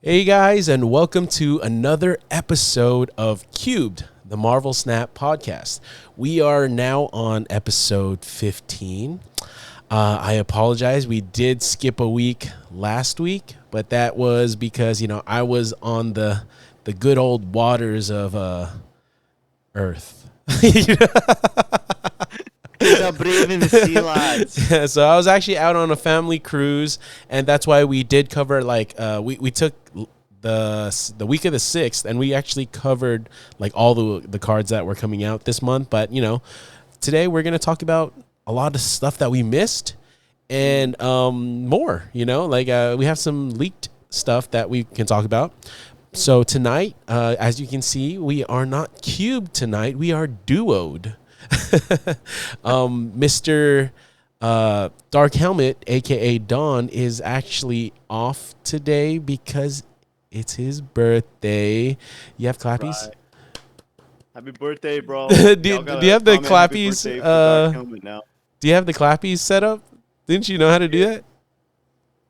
Hey guys, and welcome to another episode of CUBED, the Marvel Snap podcast. We are now on episode 15. I apologize. We did skip a week last week, but that was because, I was on the good old waters of Earth. The brave in the sea lads. Yeah, so I was actually out on a family cruise, and that's why we did cover we took the week of the 6th, and we actually covered like all the cards that were coming out this month. But today we're gonna talk about a lot of stuff that we missed and more. We have some leaked stuff that we can talk about. So tonight, as you can see, we are not cubed tonight. We are duoed. Mr. DarkHelmit, aka Don, is actually off today because it's his birthday. You have clappies? Right. Happy birthday, bro. do you have the clappies? Do you have the clappies set up? Didn't you know how to do that?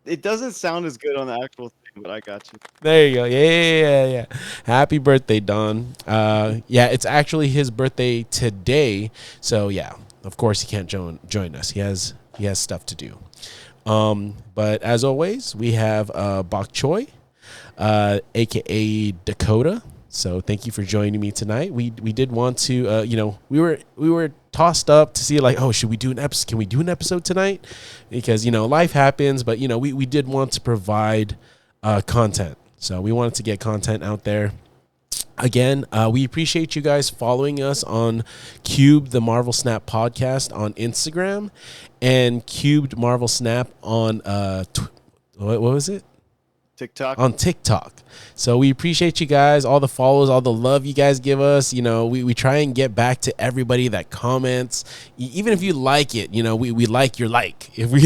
It doesn't sound as good on the actual thing, but I got you. There you go. Yeah. Happy birthday, Don. It's actually his birthday today. So yeah, of course he can't join us. He has stuff to do. But as always, we have Bok Choy, aka Dakota. So thank you for joining me tonight. We did want to we were tossed up to see should we do an episode? Can we do an episode tonight? Because life happens, but we did want to provide content. So we wanted to get content out there. Again, we appreciate you guys following us on Cube the Marvel Snap podcast on Instagram and Cubed Marvel Snap on what was it? TikTok. On TikTok. So we appreciate you guys, all the follows, all the love you guys give us. We try and get back to everybody that comments. Even if you like it, we like your like. If we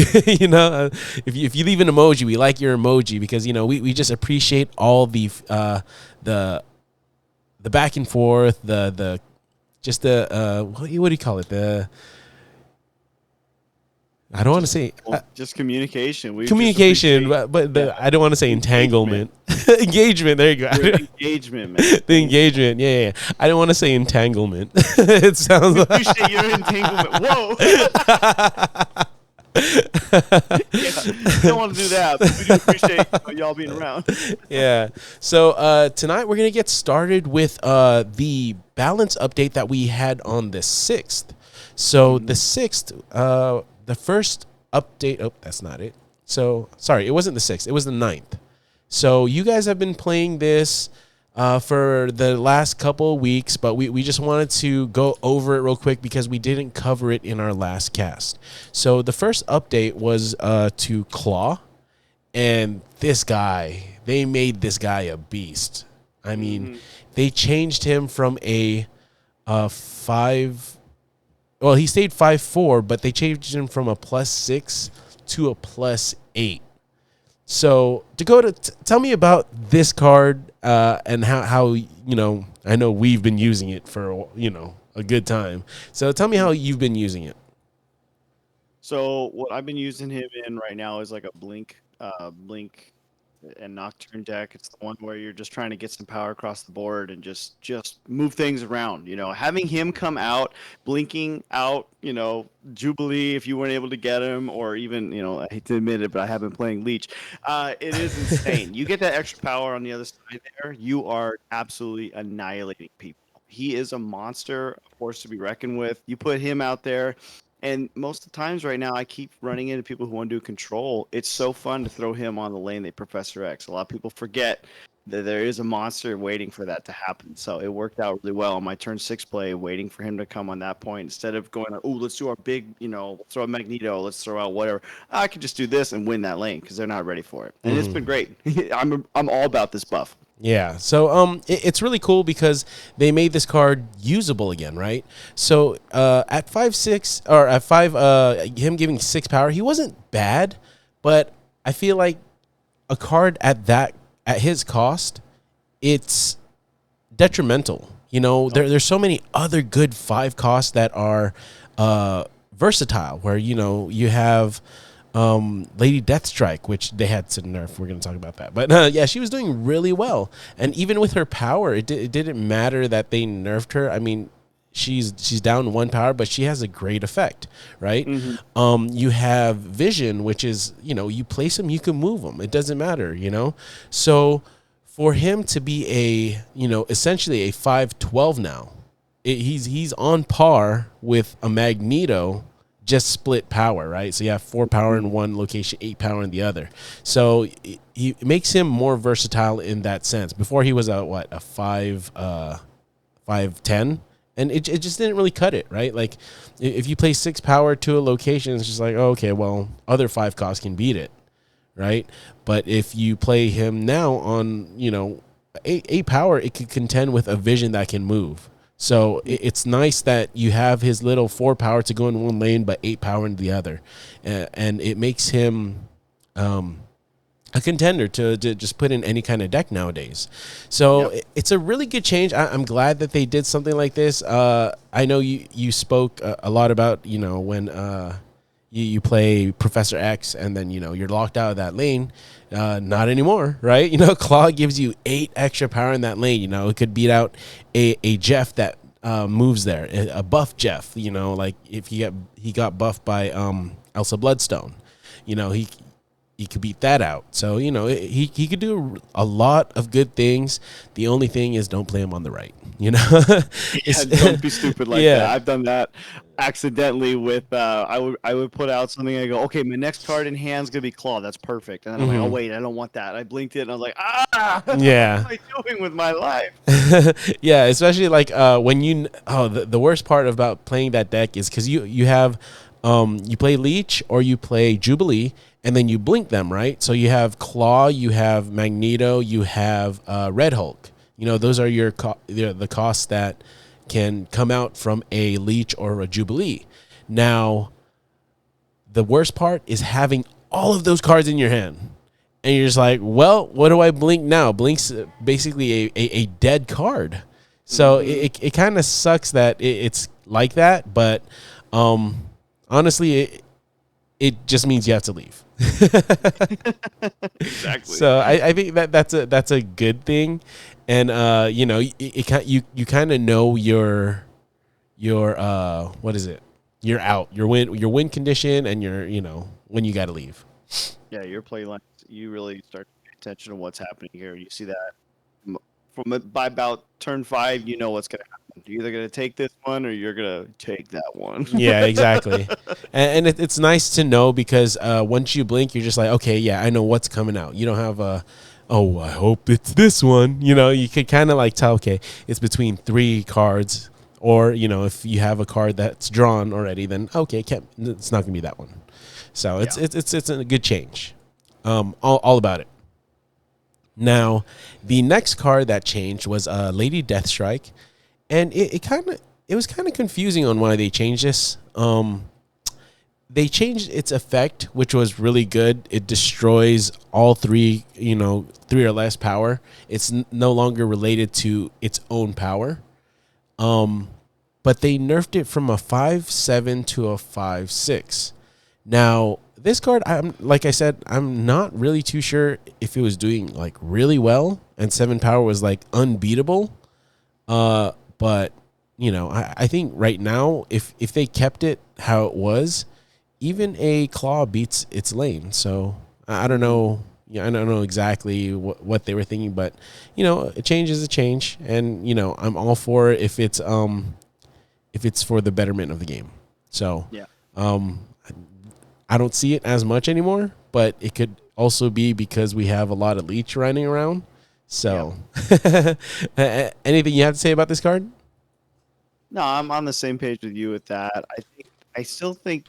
if you leave an emoji, we like your emoji because we just appreciate all the back and forth, what do you call it? I don't want to say just communication. Communication, but I don't want to say entanglement. Engagement. There you go. Engagement, man. The engagement. Yeah. I don't want to say entanglement. It sounds like appreciate your entanglement. Whoa. Don't want to do that, but we do appreciate y'all being around. Yeah. So tonight we're gonna get started with the balance update that we had on the 6th. So the 6th, the first update. Oh, that's not it. So sorry, it wasn't the 6th. It was the 9th. So you guys have been playing this for the last couple of weeks, but we just wanted to go over it real quick because we didn't cover it in our last cast. So the first update was to Claw, and they made this guy a beast. I mean, they changed him from a 5. Well, he stayed 5'4", but they changed him from a +6 to a +8. So, Dakota, tell me about this card and how I know we've been using it for a good time. So, tell me how you've been using it. So, what I've been using him in right now is like a blink and Nocturne deck. It's the one where you're just trying to get some power across the board and just move things around. Having him come out, blinking out, Jubilee if you weren't able to get him, or even, I hate to admit it, but I have been playing Leech. It is insane. You get that extra power on the other side there, you are absolutely annihilating people. He is a monster, a force to be reckoned with. You put him out there. And most of the times right now, I keep running into people who want to do control. It's so fun to throw him on the lane, they Professor X. A lot of people forget that there is a monster waiting for that to happen. So it worked out really well on my turn 6 play, waiting for him to come on that point. Instead of going, let's do our big, throw a Magneto, let's throw out whatever. I could just do this and win that lane because they're not ready for it. And it's been great. I'm all about this buff. Yeah, so it's really cool because they made this card usable again, right? So at 5'6", or at 5, him giving 6 power, he wasn't bad, but I feel like a card at his cost, it's detrimental. There's so many other good 5 costs that are versatile, where you have Lady Deathstrike, which they had to nerf. We're going to talk about that. But yeah, she was doing really well. And even with her power, it didn't matter that they nerfed her. I mean, she's down 1 power, but she has a great effect, right? You have Vision, which is, you place him, you can move him. It doesn't matter, So for him to be essentially a 5/12 now, he's on par with a Magneto, just split power, right? So you have 4 power in one location, 8 power in the other. So it makes him more versatile in that sense. Before he was a 5/10, and it just didn't really cut it, right? Like if you play 6 power to a location, it's just like, oh, okay, well, other 5 costs can beat it, right? But if you play him now on 8 power, it could contend with a Vision that can move. So it's nice that you have his little 4 power to go in one lane, but 8 power in the other, and it makes him a contender to just put in any kind of deck nowadays. So it's a really good change. I'm glad that they did something like this. I know you spoke a lot about when you play Professor X and then you're locked out of that lane. Not anymore, right? Claw gives you 8 extra power in that lane. It could beat out a Jeff that moves there, a buff Jeff. Like if he got buffed by Elsa Bloodstone, he could beat that out. So he could do a lot of good things. The only thing is don't play him on the right. Don't be stupid like that. I've done that accidentally with I would put out something. I go, okay, my next card in hand's gonna be Claw. That's perfect. And then I'm like, oh wait, I don't want that. I blinked it and I was like, yeah. what am I doing with my life? Yeah, especially like when the worst part about playing that deck is because you have you play Leech or you play Jubilee, and then you blink them, right? So you have Claw, you have Magneto, you have Red Hulk. Those are the costs that can come out from a Leech or a Jubilee. Now, the worst part is having all of those cards in your hand. And you're just like, well, what do I blink now? Blink's basically a dead card. So it kind of sucks that it's like that. But honestly, it just means you have to leave. Exactly. So I think that's a good thing, and you kind of know your what is it? You're out. Your win condition, and when you got to leave. Yeah, your play line. You really start to pay attention to what's happening here. You see that by about turn 5, you know what's going to happen. You're either going to take this one or you're going to take that one. Yeah, exactly. And it's nice to know because once you blink, you're just like, okay, yeah, I know what's coming out. You don't have I hope it's this one. You could kind of like tell, okay, it's between 3 cards. Or, if you have a card that's drawn already, then okay, it's not going to be that one. So it's a good change. All about it. Now, the next card that changed was Lady Deathstrike, and it was kind of confusing on why they changed this. They changed its effect, which was really good. It destroys all 3, 3 or less power. It's no longer related to its own power. But they nerfed it from a 5/7 to a 5/6. Now, this card, like I said, I'm not really too sure if it was doing like really well and 7 power was like unbeatable. But I think right now, if they kept it how it was, even a Claw beats its lane. So I don't know. Yeah, I don't know exactly what they were thinking, but a change is a change, and I'm all for it if it's for the betterment of the game. So yeah. I don't see it as much anymore, but it could also be because we have a lot of Leech running around. So, anything you have to say about this card? No, I'm on the same page with you with that. I still think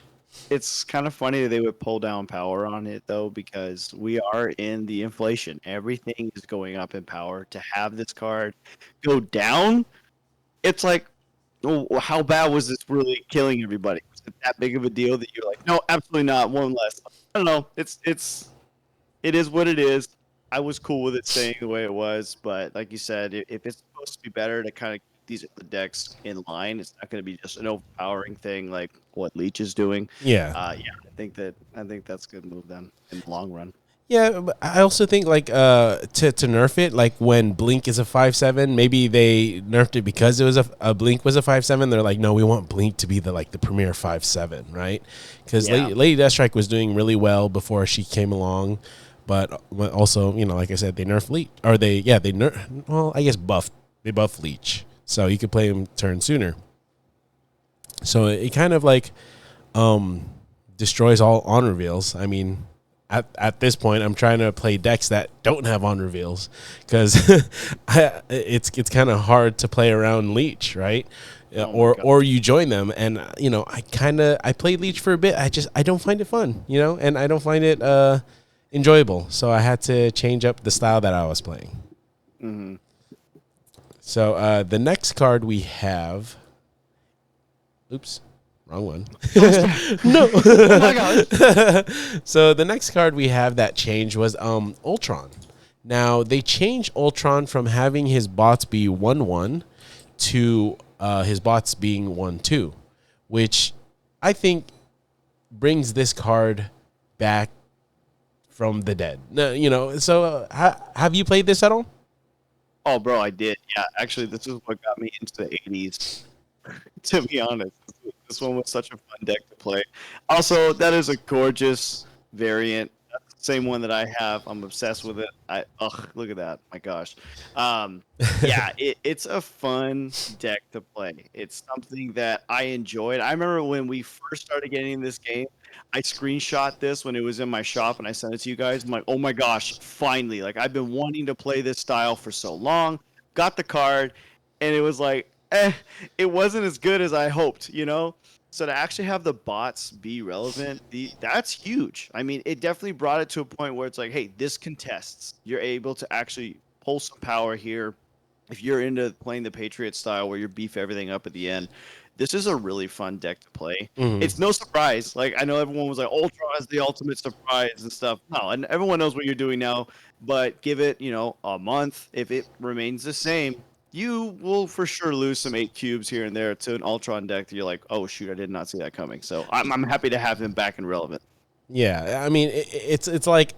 it's kind of funny that they would pull down power on it, though, because we are in the inflation. Everything is going up in power. To have this card go down, it's like, oh, how bad was this really killing everybody? Was it that big of a deal that you're like, no, absolutely not, one less? I don't know. It is what it is. I was cool with it staying the way it was, but like you said, if it's supposed to be better to kind of keep these other decks in line. It's not going to be just an overpowering thing like what Leech is doing. Yeah. I think that's a good move then in the long run. Yeah, but I also think like to nerf it, like when Blink is a 5/7, maybe they nerfed it because it was a Blink was a 5/7. They're like, no, we want Blink to be the premier 5/7, right? Because Lady Deathstrike was doing really well before she came along, but also like I said, they nerfed Leech, or they nerf. Well, I guess they buff Leech, so you could play him turn sooner. So it kind of like destroys all on reveals. I mean, at this point, I'm trying to play decks that don't have on reveals because it's kind of hard to play around Leech, right? Or you join them, and I played Leech for a bit. I don't find it fun, and I don't find it enjoyable. So I had to change up the style that I was playing. Mm-hmm. So the next card we have, oops. Wrong one. No. Oh my gosh. So the next card we have that changed was Ultron. Now they changed Ultron from having his bots be 1/1 to his bots being 1/2, which I think brings this card back from the dead. So have you played this at all? Oh, bro, I did. Yeah, actually, this is what got me into the 80s. To be honest, this one was such a fun deck to play. Also, that is a gorgeous variant. That's the same one that I have. I'm obsessed with it. Look at that. My gosh. It's a fun deck to play. It's something that I enjoyed. I remember when we first started getting this game, I screenshot this when it was in my shop and I sent it to you guys. I'm like, oh my gosh, finally. Like, I've been wanting to play this style for so long. Got the card, and it was like, it wasn't as good as I hoped, So to actually have the bots be relevant, that's huge. I mean, it definitely brought it to a point where it's like, hey, this contests. You're able to actually pull some power here. If you're into playing the Patriot style where you beef everything up at the end, this is a really fun deck to play. Mm-hmm. It's no surprise. Like, I know everyone was like, Ultra is the ultimate surprise and stuff. No, and everyone knows what you're doing now, but give it, a month. If it remains the same, you will for sure lose some 8 cubes here and there to an Ultron deck that you're like, oh shoot, I did not see that coming. So I'm happy to have him back and relevant. Yeah, I mean it's like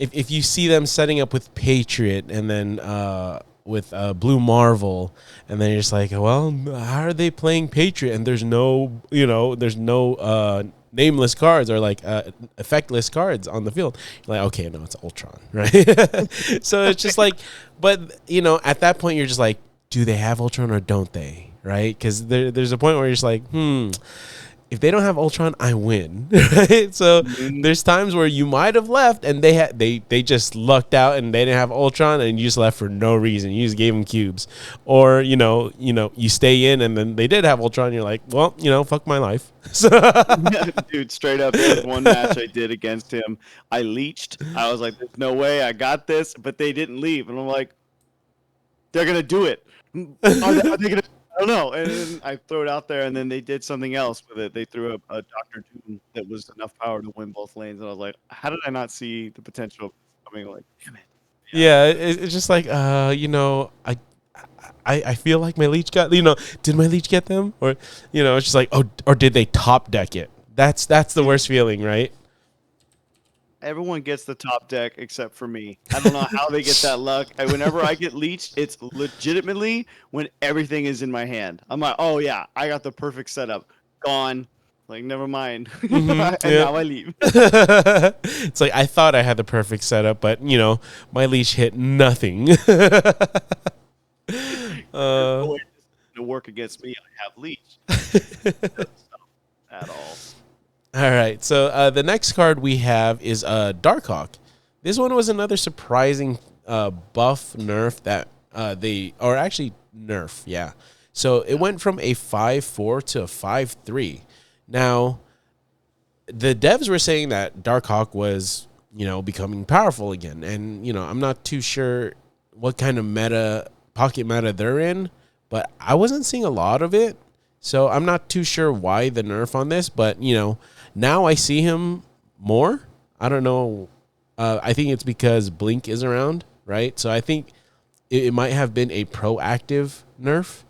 if you see them setting up with Patriot and then with Blue Marvel, and then you're just like, well, how are they playing Patriot and there's no nameless cards or like effectless cards on the field. You're like, okay, no, it's Ultron, right? So it's just like, but at that point you're just like, do they have Ultron or don't they, right? Because there's a point where you're just like, if they don't have Ultron, I win. Right? So there's times where you might have left and they just lucked out and they didn't have Ultron and you just left for no reason. You just gave them cubes, or you stay in and then they did have Ultron. And you're like, well, fuck my life. So dude, straight up, there was one match I did against him. I leeched. I was like, there's no way I got this, but they didn't leave, and I'm like, they're gonna do it. Are they gonna? I don't know. And then I throw it out there, and then they did something else with it. They threw a Dr. Doom that was enough power to win both lanes. And I was like, how did I not see the potential coming? Like, damn it. Yeah, it's just like, I feel like my Leech got, did my Leech get them? Or, it's just like, or did they top deck it? That's the worst feeling, right? Everyone gets the top deck except for me. I don't know how they get that luck. And whenever I get leeched, it's legitimately when everything is in my hand. I'm like, oh yeah, I got the perfect setup. Gone. Like, never mind. Mm-hmm, and now I leave. It's like, I thought I had the perfect setup, but my Leech hit nothing. To work against me, I have Leech. At all. All right, so the next card we have is Darkhawk. This one was another surprising buff nerf that nerf, yeah. So it went from a 5/4 to a 5/3. Now, the devs were saying that Darkhawk was, becoming powerful again. And, I'm not too sure what kind of pocket meta they're in, but I wasn't seeing a lot of it. So I'm not too sure why the nerf on this, but, now I see him more. I don't know. I think it's because Blink is around, right? So I think it might have been a proactive nerf.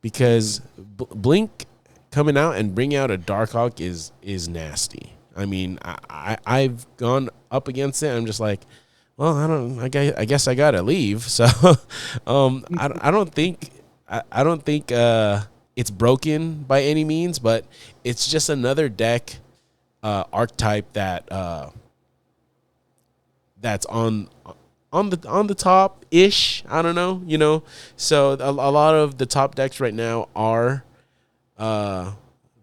because Blink coming out and bringing out a Darkhawk is nasty. I mean, I've gone up against it. I'm just like, well, I guess I gotta leave. So, I don't think it's broken by any means, but it's just another deck archetype that's on the top ish. I don't know, So a lot of the top decks right now are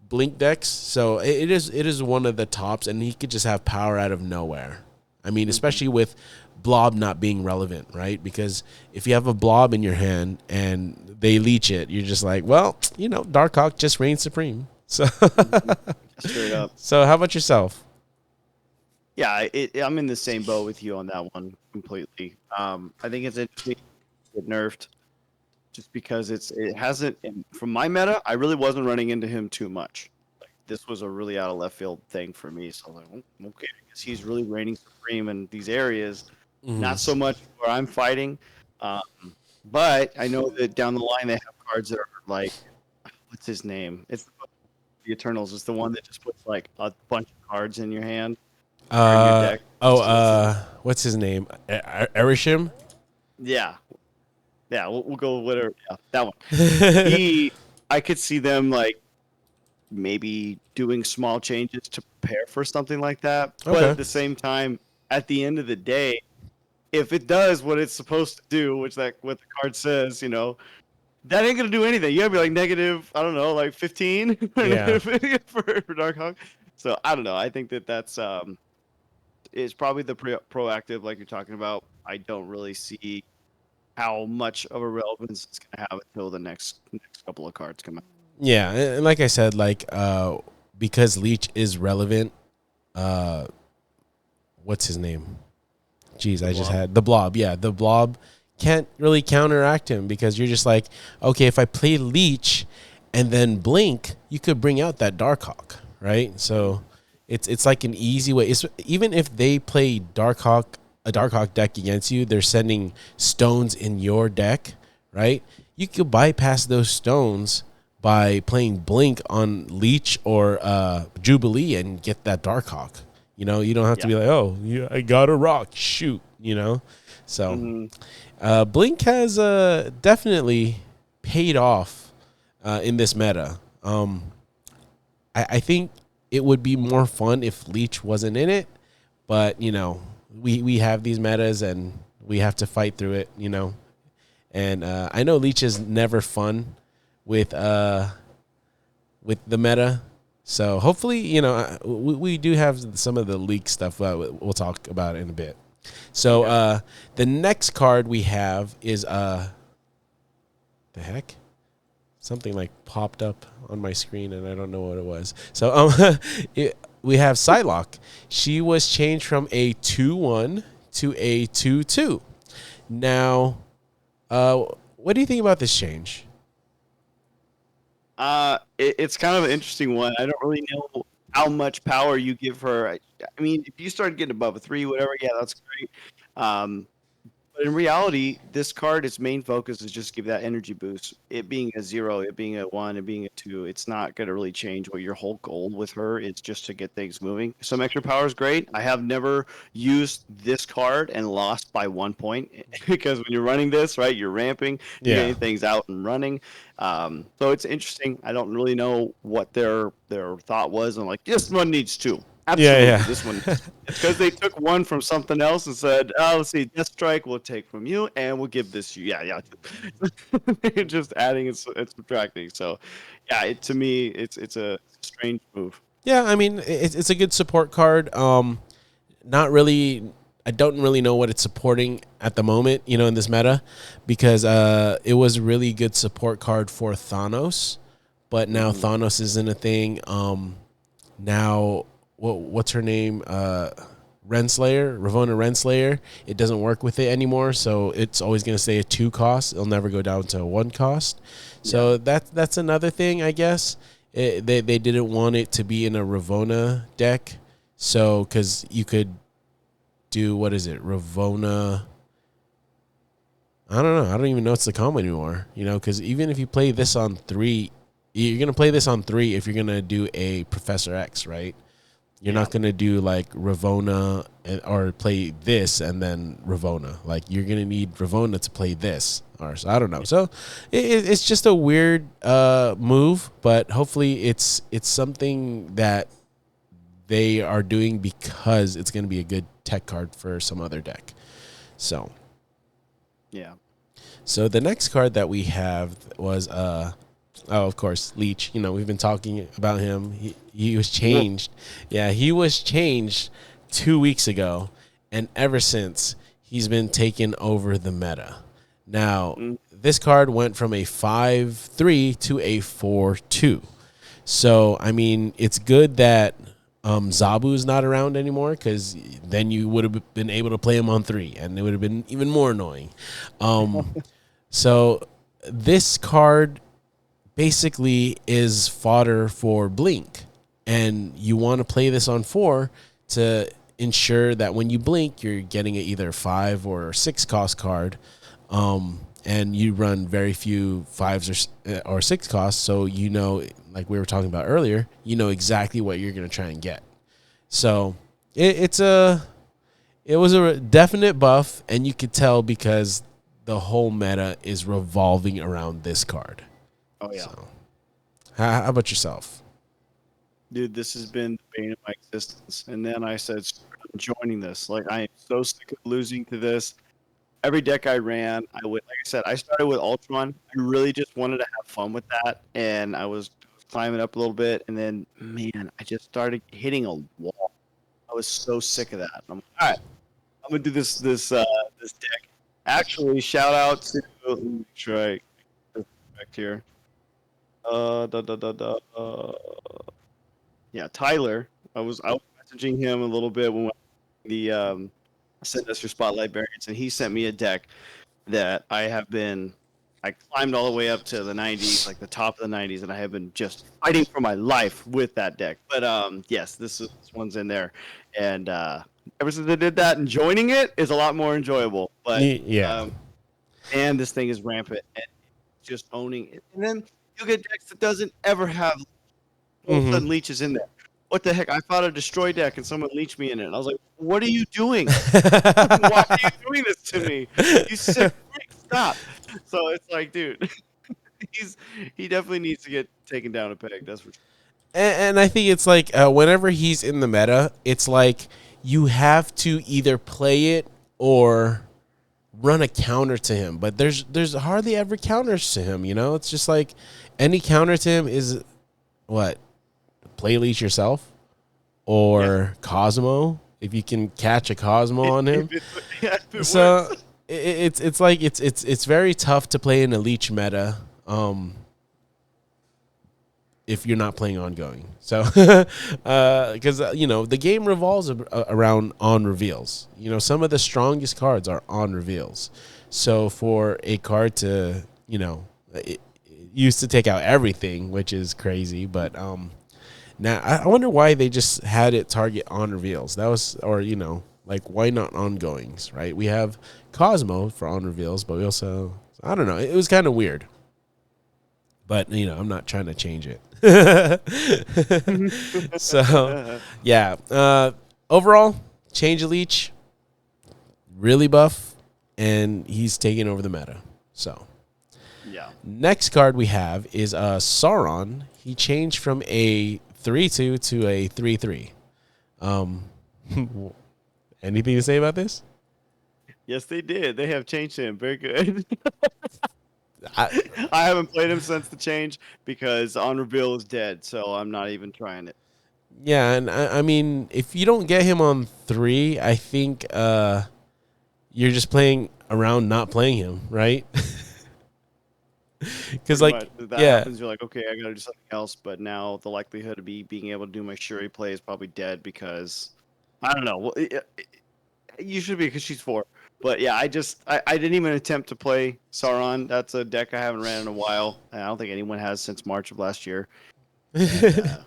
Blink decks. So it is one of the tops, and he could just have power out of nowhere. I mean, especially with Blob not being relevant, right? Because if you have a Blob in your hand and they leech it, you're just like, well, Darkhawk just reigns supreme. So Straight up. So how about yourself? Yeah, I'm in the same boat with you on that one completely. I think it's interesting to get nerfed just because it hasn't. From my meta, I really wasn't running into him too much. Like, this was a really out of left field thing for me. So I was like, okay, I guess he's really reigning supreme in these areas. Not so much where I'm fighting, but I know that down the line they have cards that are like, what's his name? It's the Eternals. It's the one that just puts like a bunch of cards in your hand. What's his name? Erishim? Yeah, we'll go with whatever. Yeah, that one. I could see them like maybe doing small changes to prepare for something like that. But Okay. at the same time, at the end of the day, if it does what it's supposed to do, what the card says, that ain't gonna do anything. You gotta be like negative, I don't know, like 15 Yeah. for Darkhawk. So I don't know. I think that's is probably the proactive, like you're talking about. I don't really see how much of a relevance it's gonna have until the next couple of cards come out. Yeah, and like I said, because Leech is relevant, what's his name? Jeez, I just had the Blob. Yeah, the Blob can't really counteract him because you're just like, okay, if I play Leech and then Blink, you could bring out that Darkhawk, right? So it's like an easy way. Even if they play a Darkhawk deck against you, they're sending stones in your deck, right? You could bypass those stones by playing Blink on Leech or Jubilee and get that Darkhawk. You don't have to be like, oh, yeah, I got a rock, shoot. So Blink has definitely paid off in this meta. I think it would be more fun if Leech wasn't in it, but we have these metas and we have to fight through it. And I know Leech is never fun with the meta. So hopefully, we do have some of the leak stuff. We'll talk about it in a bit. So the next card we have is the heck? Something like popped up on my screen and I don't know what it was. So we have Psylocke. She was changed from a 2/1 to a 2/2. Now, what do you think about this change? It's kind of an interesting one. I don't really know how much power you give her. I mean, if you start getting above a 3, whatever, yeah, that's great. But in reality, this card, its main focus is just give that energy boost. It being a 0, it being a 1, it being a 2, it's not going to really change what your whole goal with her is, just to get things moving. Some extra power is great. I have never used this card and lost by 1 point because when you're running this, right, you're ramping, you're getting things out and running. So it's interesting. I don't really know what their thought was. I'm like, this one needs 2. Absolutely. Yeah. This one, it's because they took one from something else and said, "Oh, let's see, Death Strike we'll take from you, and we'll give this to you." Yeah. Just adding and subtracting. So, yeah, to me, it's a strange move. Yeah, I mean, it's a good support card. Not really. I don't really know what it's supporting at the moment, in this meta, because it was a really good support card for Thanos, but now Thanos isn't a thing. Now. What's her name? Ravonna Renslayer. It doesn't work with it anymore, so it's always going to stay a 2 cost. It'll never go down to a 1 cost. So that's another thing, I guess. They didn't want it to be in a Ravonna deck, so because you could do, what is it, Ravonna? I don't know. I don't even know it's the combo anymore. Because even if you play this on 3, you're gonna play this on 3 if you're gonna do a Professor X, right? You're not gonna do like Ravona or play this and then Ravona. Like you're gonna need Ravona to play this, or so I don't know. So it's just a weird move, but hopefully it's something that they are doing because it's gonna be a good tech card for some other deck. So Yeah. So the next card that we have was of course, Leech. We've been talking about him. He was changed. Yeah, he was changed 2 weeks ago, and ever since he's been taking over the meta. Now, this card went from a 5/3 to a 4/2. So, I mean, it's good that Zabu's not around anymore, because then you would have been able to play him on 3, and it would have been even more annoying. So this card basically is fodder for Blink, and you want to play this on 4 to ensure that when you blink, you're getting either 5 or 6 cost card, and you run very few 5s or 6 costs, so like we were talking about earlier, exactly what you're going to try and get. So it was a definite buff, and you could tell because the whole meta is revolving around this card. Oh yeah. So, how about yourself? Dude, this has been the bane of my existence. And then I said, I'm joining this. Like, I am so sick of losing to this. Every deck I ran, like I said, I started with Ultron. I really just wanted to have fun with that. And I was climbing up a little bit. And then, man, I just started hitting a wall. I was so sick of that. And I'm like, all right, I'm going to do this deck. Actually, shout out to, let me make sure I correct here. Yeah, Tyler. I was messaging him a little bit when the sent us your spotlight variants, and he sent me a deck that I climbed all the way up to the 90s, like the top of the 90s, and I have been just fighting for my life with that deck. But yes, this one's in there, and ever since I did that, and joining it is a lot more enjoyable. But Yeah. And this thing is rampant and just owning it. And then you get decks that doesn't ever have all of a sudden Leech is in there. What the heck? I fought a destroy deck and someone leeched me in it. And I was like, what are you doing? Why are you doing this to me? You sick freak, stop. So it's like, dude, he definitely needs to get taken down a peg. That's for sure. And I think it's like whenever he's in the meta, it's like you have to either play it or run a counter to him. But there's hardly ever counters to him. It's just like any counter to him is what? Play Leech yourself or Cosmo, if you can catch a Cosmo on him. So it's like it's very tough to play in a Leech meta if you're not playing ongoing. So because the game revolves around on reveals. Some of the strongest cards are on reveals. So for a card to it used to take out everything, which is crazy, but now I wonder why they just had it target on reveals. That was, or like why not ongoings, right? We have Cosmo for on reveals, but we also, I don't know. It was kind of weird, but I'm not trying to change it. So yeah, overall, change of Leech, really buff, and he's taking over the meta. So yeah. Next card we have is Sauron. He changed from a 3/2 to a 3/3. Anything to say about this? Yes, they did. They have changed him. Very good. I haven't played him since the change because on reveal is dead, so I'm not even trying it. Yeah, and I mean, if you don't get him on 3, I think you're just playing around not playing him, right? Because like that happens, you're like, okay, I gotta do something else. But now the likelihood of being able to do my Shuri play is probably dead because I don't know. Well, you should be because she's 4. But yeah, I didn't even attempt to play Sauron. That's a deck I haven't ran in a while. I don't think anyone has since March of last year. And,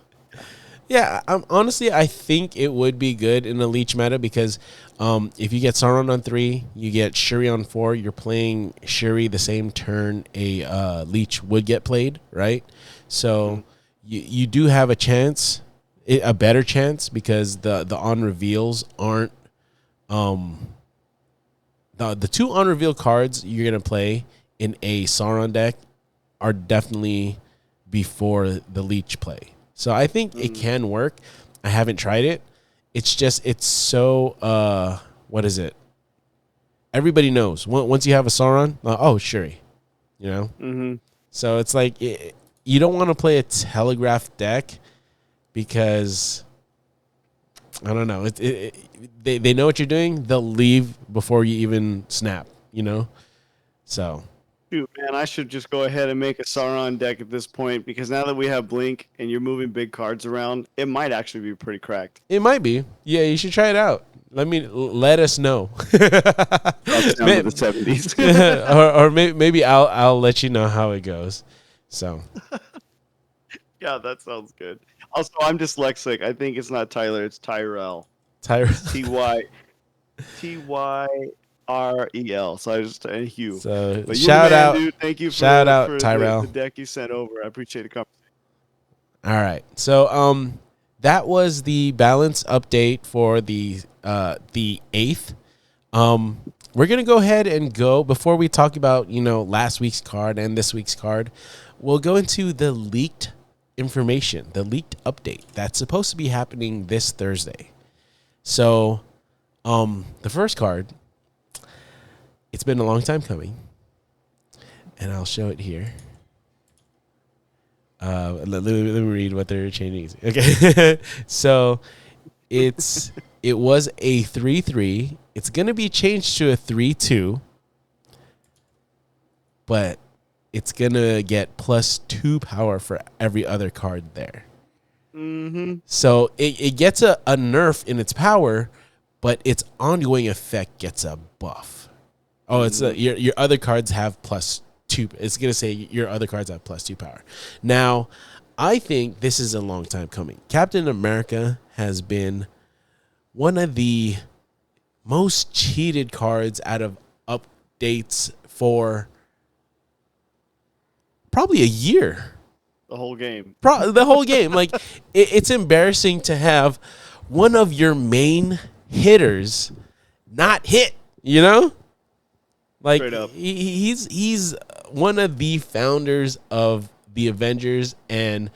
Yeah, honestly, I think it would be good in the Leech meta because if you get Sauron on 3, you get Shuri on 4, you're playing Shuri the same turn a Leech would get played, right? So you do have a chance, a better chance, because the on reveals aren't the two on reveal cards you're gonna play in a Sauron deck are definitely before the Leech play. So I think it can work. I haven't tried it. It's so what is it? Everybody knows once you have a Sauron, oh Shuri, you know. So it's like you don't want to play a telegraph deck because I don't know. They know what you're doing. They'll leave before you even snap, you know. So Dude, man, I should just go ahead and make a Sauron deck at this point because now that we have Blink and you're moving big cards around, it might actually be pretty cracked. it might be. Yeah, you should try it out. Let us know. Drops down to the 70s. or maybe I'll let you know how it goes. So Yeah, that sounds good. Also, I'm dyslexic. I think it's not Tyler, it's Tyrell. Tyra. Tyrel. So I just thank you. So But shout man, out, dude. Thank you shout out for Tyrell. the deck you sent over. I appreciate the conversation. All right. So that was the balance update for the 8th. We're gonna go ahead and go before we talk about last week's card and this week's card. We'll go into the leaked information, the leaked update that's supposed to be happening this Thursday. So, the first card, it's been a long time coming, and I'll show it here. Let me read what they're changing. Okay, so it was a 3/3. It's gonna be changed to a 3/2, but it's gonna get +2 power for every other card there. So it gets a nerf in its power, but its ongoing effect gets a buff. Oh, it's your other cards have +2. It's gonna say your other cards have +2 power. Now, I think this is a long time coming. Captain America has been one of the most cheated cards out of updates for probably a year. The whole game. The whole game. Like, it's embarrassing to have one of your main hitters not hit, you know? Like, Straight up. he's one of the founders of the Avengers, and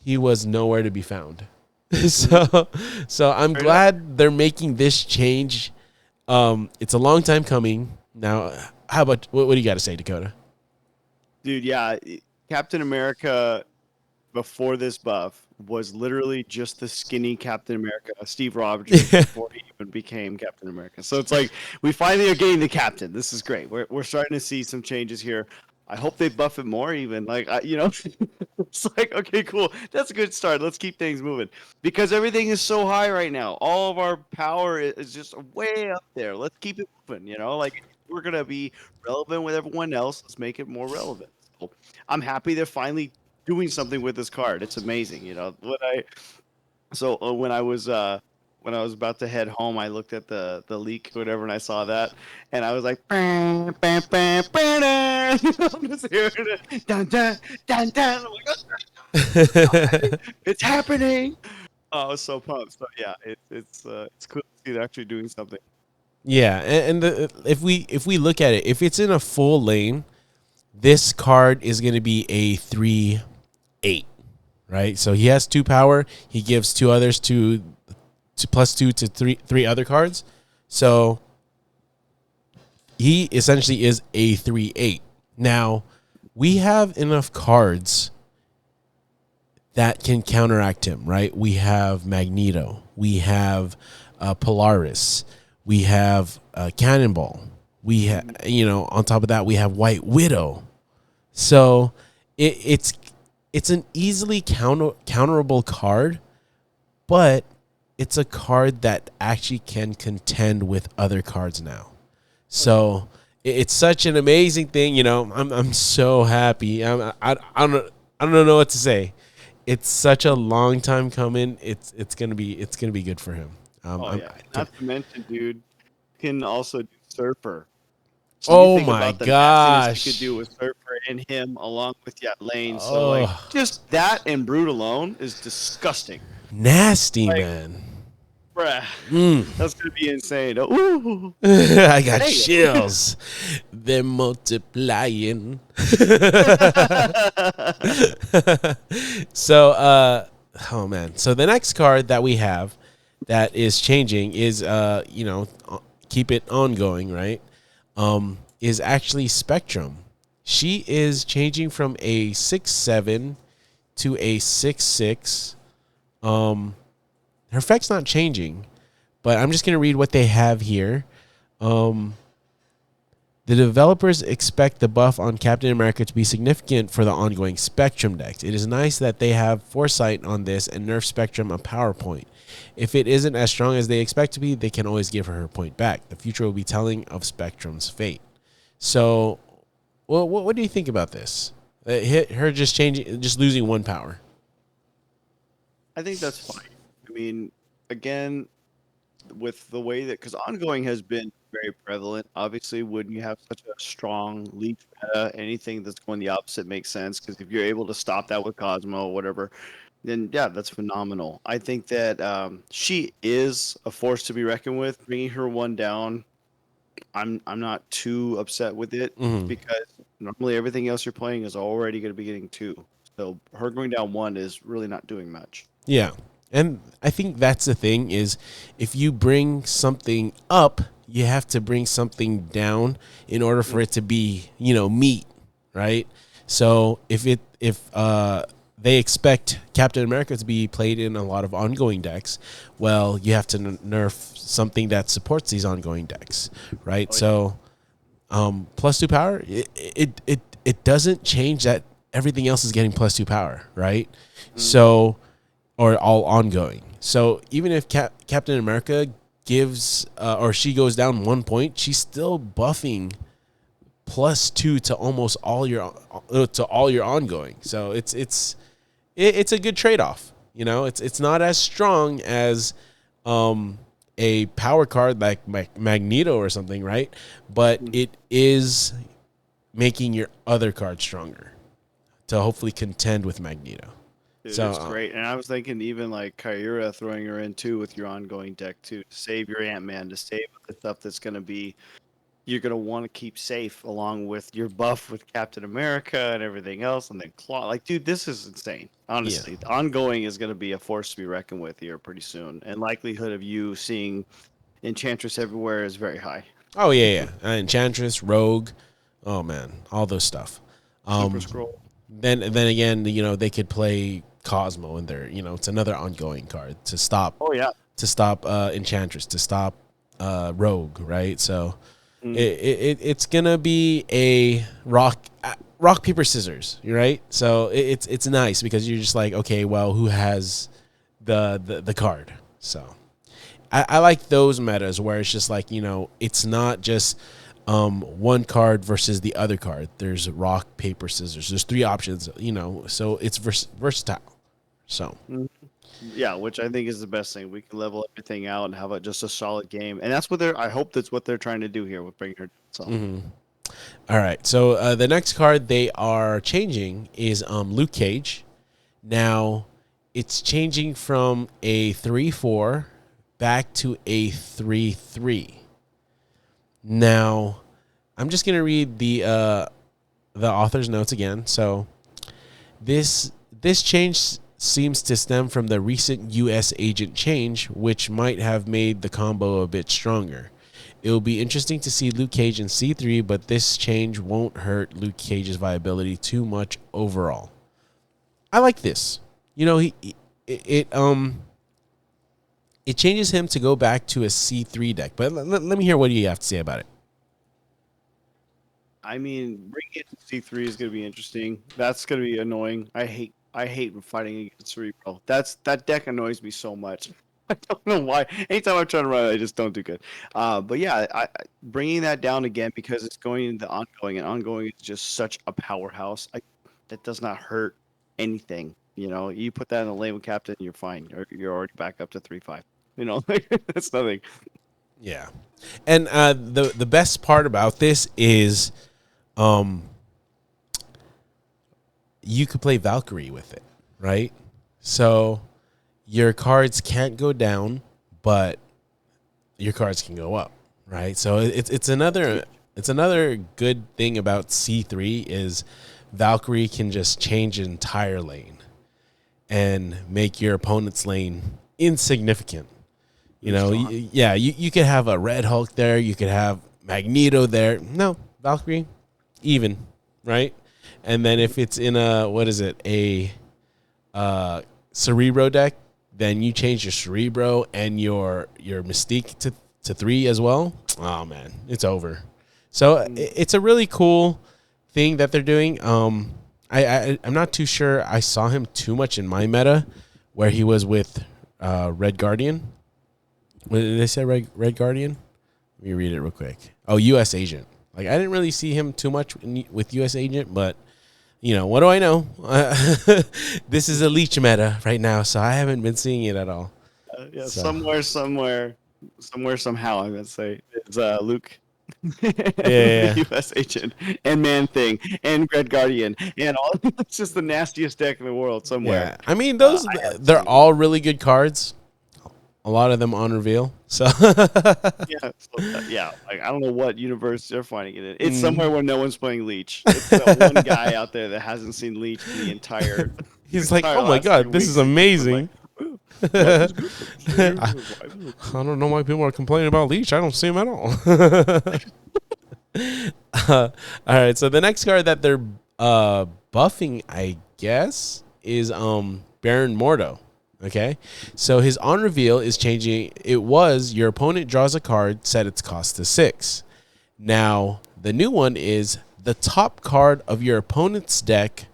he was nowhere to be found. So I'm glad they're making this change. It's a long time coming. Now, how about what do you got to say, Dakota? Dude, yeah. Captain America before this buff was literally just the skinny Captain America, Steve Rogers, before he even became Captain America. So it's like we finally are getting the captain. This is great. We're starting to see some changes here. I hope they buff it more even. Like, it's like, okay, cool. That's a good start. Let's keep things moving because everything is so high right now. All of our power is just way up there. Let's keep it moving, like we're going to be relevant with everyone else. Let's make it more relevant. So I'm happy they're finally doing something with this card. It's amazing. When I was about to head home, I looked at the leak or whatever, and I saw that, and I was like, bam, bam, bam, bam, I'm just hearing it, dun, dun, dun, dun. I'm like, oh, it's happening. Oh, I was so pumped. So yeah, it's cool to see they're actually doing something. Yeah, and if we look at it, if it's in a full lane, this card is going to be a 3/8, right? So he has 2 power. He gives 2 others to +2 to 3 other cards. So he essentially is a 3/8. Now, we have enough cards that can counteract him, right? We have Magneto. We have Polaris. We have Cannonball. We have, on top of that, we have White Widow. So it's an easily counterable card, but it's a card that actually can contend with other cards now. So it's such an amazing thing. I'm so happy. I don't know what to say. it's such a long time coming. It's gonna be good for him. Oh yeah, not to mention, dude, you can also do Surfer. So you oh think my about the nastiness you could do gosh. with Surfer and him along with Lane. So like Oh, just that and Brood alone is disgusting. nasty Like, man. bruh, Mm. that's gonna be insane. Ooh, I got hey. chills. They're multiplying. So, oh man. So the next card that we have that is changing is, keep it ongoing, right? Is actually Spectrum. She is changing from a 6/7 to a 6/6. Her effect's not changing, but I'm just gonna read what they have here. Um, The developers expect the buff on Captain America to be significant for the ongoing Spectrum decks. It is nice that they have foresight on this and nerf Spectrum a power point. If it isn't as strong as they expect to be, they can always give her her point back. The future will be telling of Spectrum's fate. So, well, what do you think about this? Her just changing, just losing one power. I think that's fine. I mean, again, with the way that because ongoing has been very prevalent. Obviously, when you have such a strong leech meta, anything that's going the opposite makes sense because if you're able to stop that with Cosmo or whatever, then yeah, that's phenomenal. I think that she is a force to be reckoned with. Bringing her one down, I'm not too upset with it Mm-hmm. because normally everything else you're playing is already going to be getting two. So her going down one is really not doing much. Yeah. And I think that's the thing is if you bring something up, you have to bring something down in order for it to be, meat, right? So if they expect Captain America to be played in a lot of ongoing decks, well, you have to nerf something that supports these ongoing decks, right? Oh, yeah. So +2 power, it doesn't change that everything else is getting +2 power, right? Mm. So or all ongoing. So even if Captain America gives or she goes down 1 point, she's still buffing +2 to almost all your ongoing. So it's a good trade off. It's not as strong as a power card like Magneto or something, right? But Mm. it is making your other card stronger to hopefully contend with Magneto. Dude, So it's great. And I was thinking even like Kyura throwing her in too with your ongoing deck too, to save your Ant-Man, to save the stuff that's gonna be you're gonna want to keep safe along with your buff with Captain America and everything else, and then Claw. Like, dude, this is insane. yeah. Honestly, the ongoing is gonna be a force to be reckoned with here pretty soon, and likelihood of you seeing Enchantress everywhere is very high. Oh yeah, yeah. Enchantress, Rogue. Oh man, all those stuff. Super Um, Scroll. then again, they could play Cosmo in there. It's another ongoing card to stop Oh yeah. Enchantress, to stop Rogue, right? So Mm. it's gonna be a rock paper scissors, right? So it's nice because you're just like, okay, well, who has the card? So I like those metas where it's just like, it's not just one card versus the other card. There's rock, paper, scissors. There's three options, so it's versatile. So, Mm. Yeah, which I think is the best thing. We can level everything out and have just a solid game, and that's what they're. I hope that's what they're trying to do here with bringing her. So. all right. So the next card they are changing is Luke Cage. Now, it's changing from a 3/4 back to a 3/3. Now, I'm just gonna read the author's notes again. So this change seems to stem from the recent U.S. agent change, which might have made the combo a bit stronger. It will be interesting to see Luke Cage in C3, but this change won't hurt Luke Cage's viability too much overall. I like this. It changes him to go back to a C3 deck. But let me hear what you have to say about it. I mean, bringing it to C3 is going to be interesting. That's going to be annoying. I hate fighting against Cerebral. That deck annoys me so much. I don't know why. Anytime I'm trying to run it, I just don't do good. But yeah, bringing that down again because it's going into ongoing, and ongoing is just such a powerhouse. That does not hurt anything. You know, you put that in the lane with captain, you're fine. You're already back up to 3-5. You know, that's nothing. Yeah. And the best part about this is um you could play Valkyrie with it, right? So your cards can't go down, but your cards can go up, right? So it's another good thing about C3 is Valkyrie can just change an entire lane and make your opponent's lane insignificant. You know, you could have a Red Hulk there, you could have Magneto there. No, Valkyrie, even, right? And then if it's in a Cerebro deck, then you change your Cerebro and your Mystique to 3 as well. Oh man, it's over. So it's a really cool thing that they're doing. I'm not too sure. I saw him too much in my meta, where he was with Red Guardian. What did they say? Red Guardian. Let me read it real quick. Oh, U.S. Agent. Like I didn't really see him too much with U.S. Agent, but you know, what do I know? This is a Leech meta right now, so I haven't been seeing it at all. Yeah, So. somewhere, somehow, I'm gonna say it's Luke, Yeah. the U.S. agent, and Man Thing, and Red Guardian, and all. It's just the nastiest deck in the world somewhere. Yeah. I mean, I haven't they're seen it. all really good cards. A lot of them on reveal. So. Yeah, yeah. Like I don't know what universe they're finding it in. It's somewhere where no one's playing Leech. It's that one guy out there that hasn't seen Leech in the entire. He's like, oh my last 3 god, this weeks. is He's been amazing. like, "Ooh, life is good." I don't know why people are complaining about Leech. I don't see him at all. All right, so the next card that they're buffing, I guess, is Baron Mordo. Okay, so his on reveal is changing. It was your opponent draws a card, set its cost to 6. Now the new one is the top card of your opponent's deck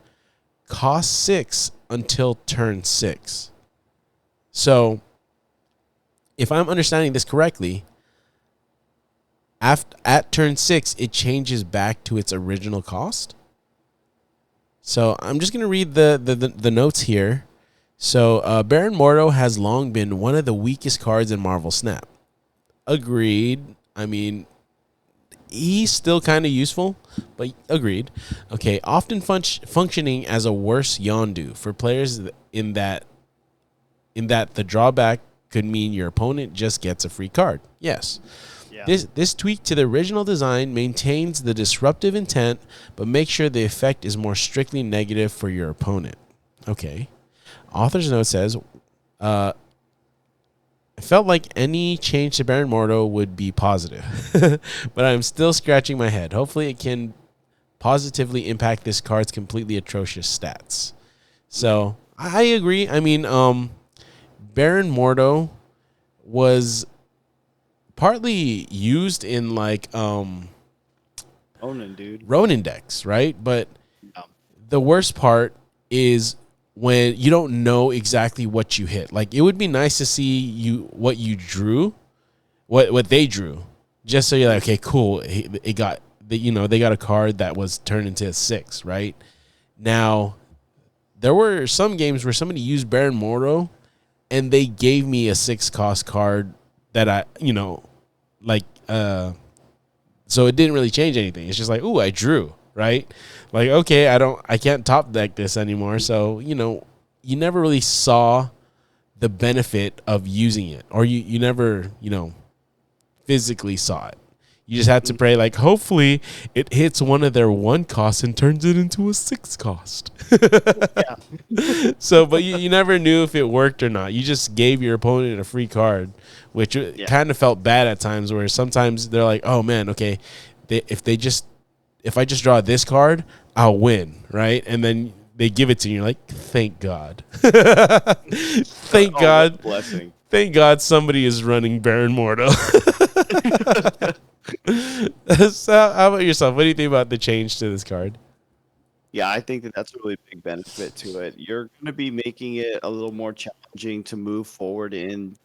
costs 6 until turn 6. So, if I'm understanding this correctly, at turn 6, it changes back to its original cost. So I'm just going to read the notes here. So Baron Mordo has long been one of the weakest cards in Marvel Snap. Agreed. I mean, he's still kind of useful, but agreed. Okay, often functioning as a worse Yondu for players in that the drawback could mean your opponent just gets a free card. Yes. Yeah. This tweak to the original design maintains the disruptive intent, but makes sure the effect is more strictly negative for your opponent. Okay. Author's note says, I felt like any change to Baron Mordo would be positive, but I'm still scratching my head. Hopefully it can positively impact this card's completely atrocious stats. So I agree. I mean, Baron Mordo was partly used in like Ronin, dude. Ronin decks, right? But Yeah. the worst part is when you don't know exactly what you hit. Like it would be nice to see what you drew, what they drew, just so you're like, okay, cool. They got a card that was turned into a 6, right? Now there were some games where somebody used Baron Mordo and they gave me a 6 cost card that so it didn't really change anything. It's just like, ooh, I drew, right? Like, okay, I can't top deck this anymore. So, you never really saw the benefit of using it, or you never, physically saw it. You just had to pray, like, hopefully it hits one of their 1 costs and turns it into a 6 cost. Yeah. So, but you never knew if it worked or not. You just gave your opponent a free card, which kind of felt bad at times, where sometimes they're like, oh man, okay, if I just draw this card, I'll win, right? And then they give it to you, you're like, thank God. Thank God. Blessing. Thank God somebody is running Baron Mordo. So how about yourself? What do you think about the change to this card? Yeah, I think that's a really big benefit to it. You're going to be making it a little more challenging to move forward in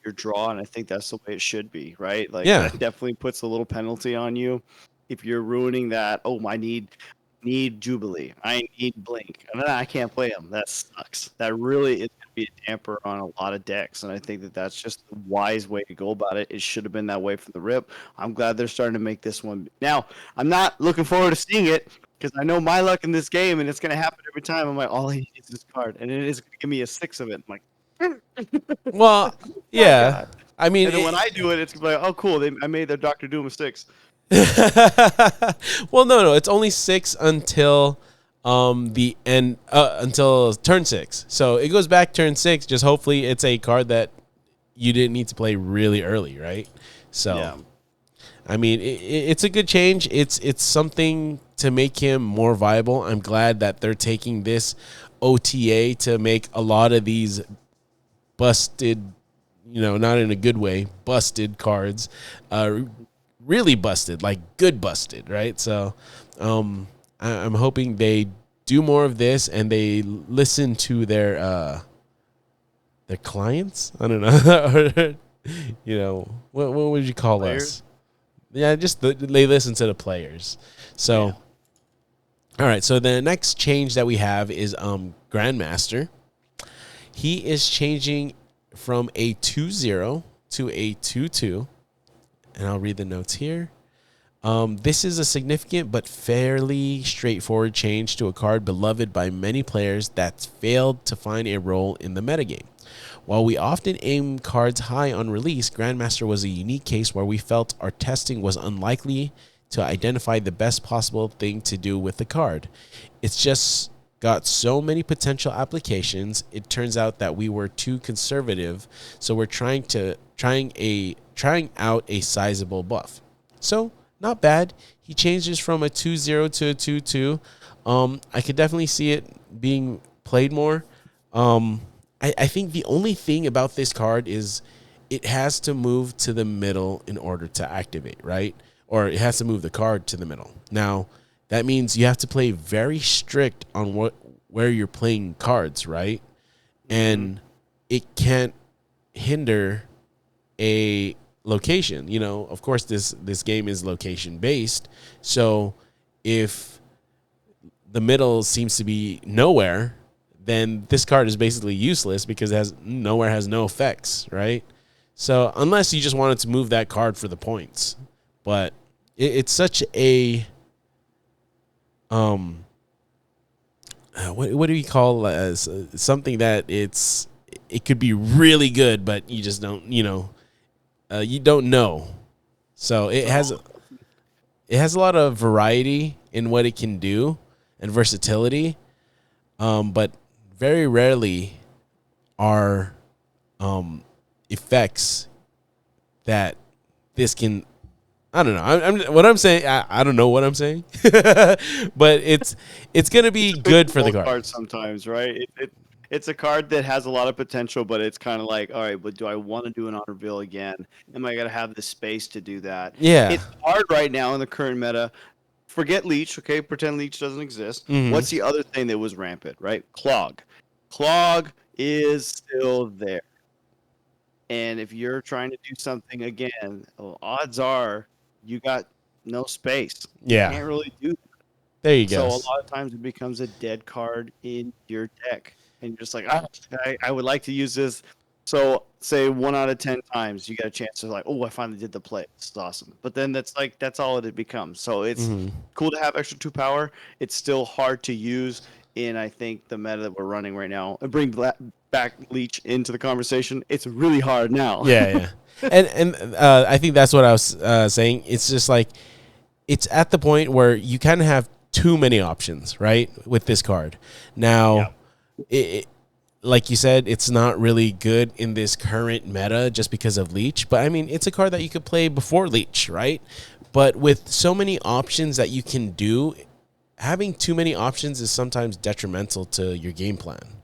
your draw, and I think that's the way it should be, right? Like Yeah. that definitely puts a little penalty on you if you're ruining that. Oh, I need need Jubilee. I need Blink. And I can't play them. That sucks. That really is going to be a damper on a lot of decks. And I think that that's just the wise way to go about it. It should have been that way from the rip. I'm glad they're starting to make this one. Now, I'm not looking forward to seeing it because I know my luck in this game, and it's going to happen every time. I'm like, all I need is this card. And it is going to give me a 6 of it. I'm like, Well, my yeah. God. I mean, And then when I do it, it's like, oh, cool. I made their Doctor Doom a 6. well, no, it's only 6 until the end, until turn 6. So it goes back turn 6. Just hopefully it's a card that you didn't need to play really early, right? So, Yeah. I mean, it's a good change. It's something to make him more viable. I'm glad that they're taking this OTA to make a lot of these busted, not in a good way, busted cards, really busted, like good busted, right? So I'm hoping they do more of this and they listen to their clients. I don't know. What would you call Players? us? Yeah, just they listen to the players. So, Yeah. All right. So the next change that we have is Grandmaster. He is changing from a 2-0 to a 2-2. And I'll read the notes here. This is a significant but fairly straightforward change to a card beloved by many players that's failed to find a role in the metagame. While we often aim cards high on release, Grandmaster was a unique case where we felt our testing was unlikely to identify the best possible thing to do with the card. It's just got so many potential applications. It turns out that we were too conservative, so we're trying out a sizable buff. So, not bad. He changes from a 2-0 to a 2-2. I could definitely see it being played more. I think the only thing about this card is it has to move to the middle in order to activate, right? Or it has to move the card to the middle. Now, that means you have to play very strict on where you're playing cards, right? And it can't hinder a location. Of course, this game is location based. So if the middle seems to be nowhere, then this card is basically useless because nowhere has no effects, right? So unless you just wanted to move that card for the points, but it's such a what do we call something that it could be really good, but you just don't you don't know. So it has a lot of variety in what it can do and versatility, but very rarely are effects that this can. I don't know. What I'm saying. I don't know what I'm saying, but it's gonna be good for the card. Sometimes, right? It's a card that has a lot of potential, but it's kind of like, all right, but do I want to do an honor reveal again? Am I gonna have the space to do that? Yeah. It's hard right now in the current meta. Forget Leech, okay? Pretend Leech doesn't exist. Mhm. What's the other thing that was rampant, right? Clog. Clog is still there. And if you're trying to do something again, odds are you got no space. Yeah. You can't really do that. There you go. So a lot of times it becomes a dead card in your deck. And you're just like, I would like to use this. So say 1 out of 10 times you get a chance to like, oh, I finally did the play. This is awesome. But then that's all it becomes. So it's cool to have extra 2 power. It's still hard to use in, I think, the meta that we're running right now. And bring back Leech into the conversation. It's really hard now. Yeah. and I think that's what I was saying. It's just like it's at the point where you kind of have too many options, right, with this card. Now, like you said, it's not really good in this current meta just because of Leech. But, I mean, it's a card that you could play before Leech, right? But with so many options that you can do, having too many options is sometimes detrimental to your game plan,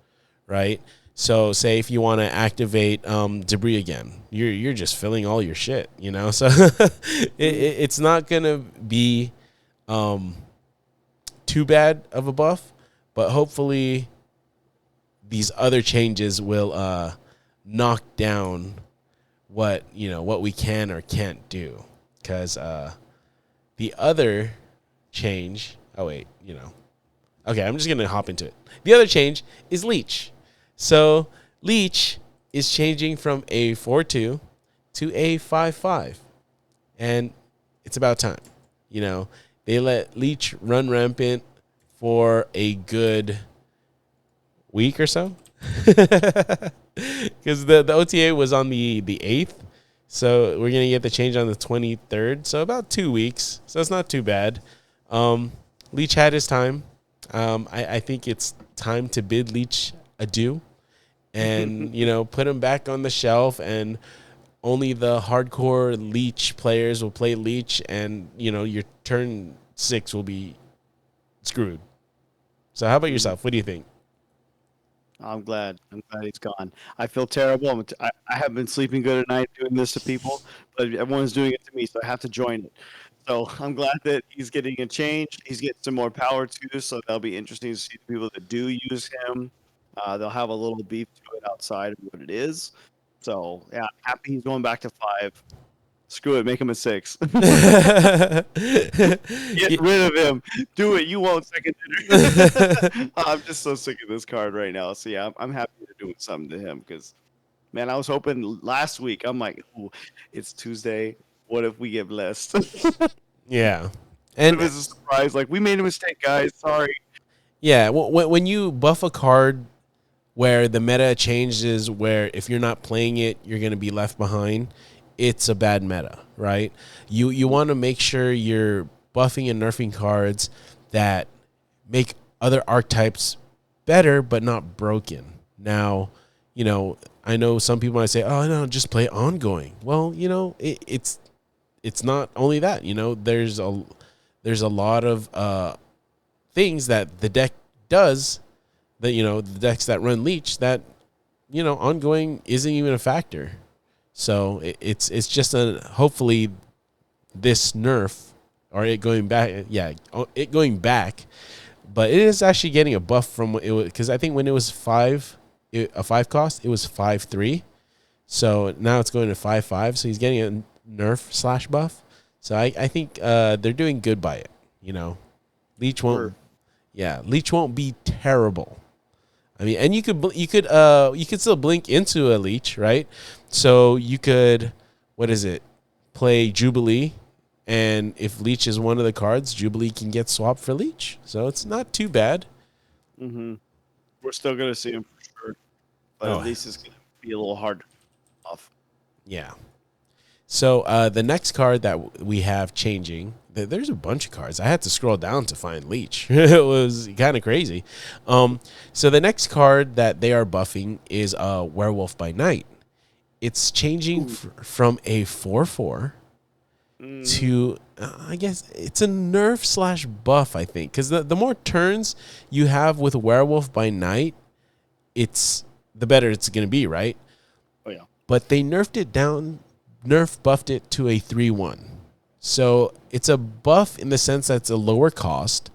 right? So, say if you want to activate Debris again, you're just filling all your shit, So it's not gonna be too bad of a buff, but hopefully these other changes will knock down what we can or can't do. Because the other change Oh wait, Okay, I'm just gonna hop into it. The other change is Leech. So Leech is changing from a 4-2 to a 5-5, and it's about time. They let Leech run rampant for a good week or so, because the OTA was on the 8th, so we're gonna get the change on the 23rd. So about 2 weeks. So it's not too bad. Leech had his time. I think it's time to bid Leech adieu, and put him back on the shelf, and only the hardcore Leech players will play Leech, and your turn 6 will be screwed. So how about yourself? What do you think? I'm glad. I'm glad he's gone. I feel terrible. I haven't been sleeping good at night doing this to people, but everyone's doing it to me, so I have to join it. So I'm glad that he's getting a change. He's getting some more power too, so that'll be interesting to see the people that do use him. They'll have a little beef to it outside of what it is. So yeah, I'm happy he's going back to 5. Screw it, make him a 6. Get rid of him. Do it. You won't second dinner. I'm just so sick of this card right now. So yeah, I'm happy to doing something to him because, man, I was hoping last week. I'm like, ooh, it's Tuesday. What if we get blessed? Yeah, And and it was a surprise. Like, we made a mistake, guys. Sorry. yeah, when you buff a card where the meta changes, where if you're not playing it, you're gonna be left behind. It's a bad meta, right? You want to make sure you're buffing and nerfing cards that make other archetypes better but not broken. Now, I know some people might say, "Oh no, just play ongoing." Well, it's not only that. There's a lot of things that the deck does that the decks that run Leech that ongoing isn't even a factor. So it's just hopefully this nerf or it going back, it going back, but it is actually getting a buff from what it was, because I think when it was a 5 cost, it was 5-3. So now it's going to 5-5. So he's getting a nerf / buff. So I think they're doing good by it. Leech won't, Leech won't be terrible. I mean, and you could still blink into a Leech, right? So you could, play Jubilee, and if Leech is one of the cards, Jubilee can get swapped for Leech. So it's not too bad. Mm-hmm. We're still gonna see him for sure, but at least it's gonna be a little hard to off. Yeah. So the next card that we have changing, there's a bunch of cards. I had to scroll down to find Leech. It was kind of crazy. So the next card that they are buffing is Werewolf by Night. It's changing from a 4-4 to, I guess, it's a nerf / buff, I think. Because the more turns you have with Werewolf by Night, the better it's going to be, right? Oh, yeah. But they buffed it to a 3-1. So it's a buff in the sense that it's a lower cost,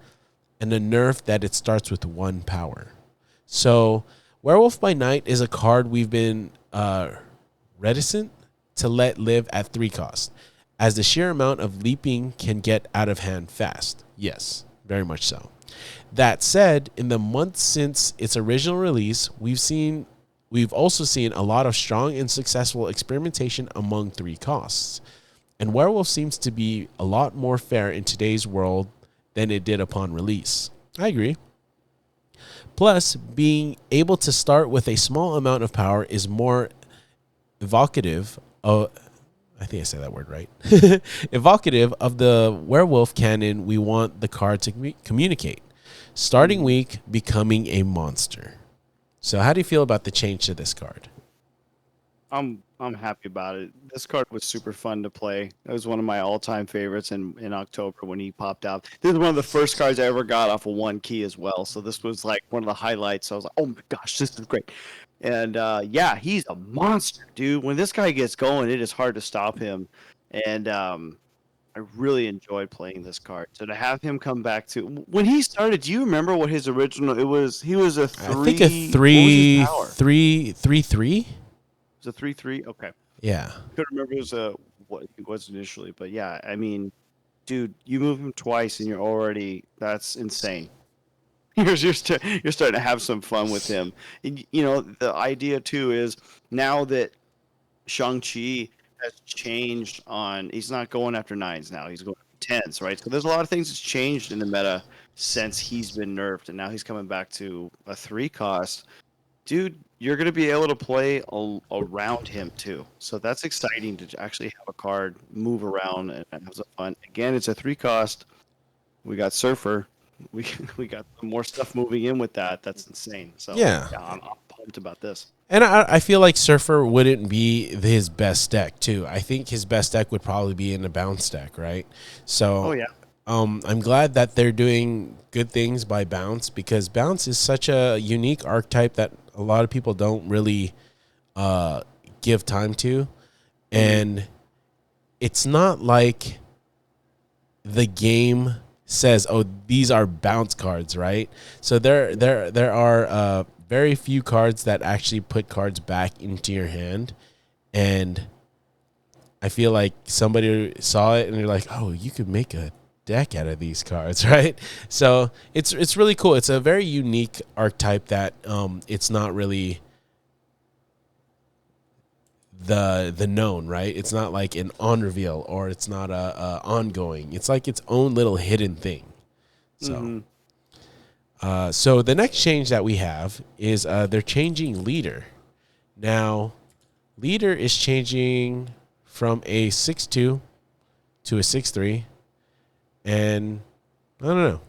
and a nerf that it starts with 1 power. So Werewolf by Night is a card we've been reticent to let live at 3 cost, as the sheer amount of leaping can get out of hand fast. Yes, very much so. That said, in the months since its original release, we've also seen a lot of strong and successful experimentation among 3 costs. And Werewolf seems to be a lot more fair in today's world than it did upon release. I agree. Plus, being able to start with a small amount of power is more evocative of, I think I said that word right, evocative of the werewolf canon we want the card to communicate. Starting week, becoming a monster. So how do you feel about the change to this card? I'm happy about it. This card was super fun to play. It was one of my all-time favorites in October when he popped out. This is one of the first cards I ever got off of 1 key as well. So this was like one of the highlights. I was like, oh my gosh, this is great. And yeah, he's a monster, dude. When this guy gets going, it is hard to stop him. And I really enjoyed playing this card. So to have him come back to when he started, do you remember what his original? It was he was a 3. I think a 3 3 It was a 3-3. Okay. Yeah. I couldn't remember it was what it was initially, but yeah, I mean, dude, you move him twice and that's insane. You're starting to have some fun with him. And, the idea too is now that Shang-Chi has changed he's not going after nines now. He's going after tens, right? So there's a lot of things that's changed in the meta since he's been nerfed, and now he's coming back to a 3 cost. Dude, you're going to be able to play around him too. So that's exciting to actually have a card move around and have some fun. Again, it's a 3 cost. We got Surfer. We we got more stuff moving in with that. That's insane. So Yeah. I'm pumped about this. And I feel like Surfer wouldn't be his best deck too. I think his best deck would probably be in a bounce deck, right? So Oh yeah. I'm glad that they're doing good things by bounce, because bounce is such a unique archetype that a lot of people don't really give time to. And it's not like the game says, "Oh, these are bounce cards," right? So there are very few cards that actually put cards back into your hand, and I feel like somebody saw it and they're like, "Oh, you could make a deck out of these cards," right? So it's really cool. It's a very unique archetype that it's not really the known, right? It's not like an on reveal, or it's not a ongoing. It's like its own little hidden thing. So, so the next change that we have is they're changing leader. Now, leader is changing from a 6-2 to a 6-3, and I don't know.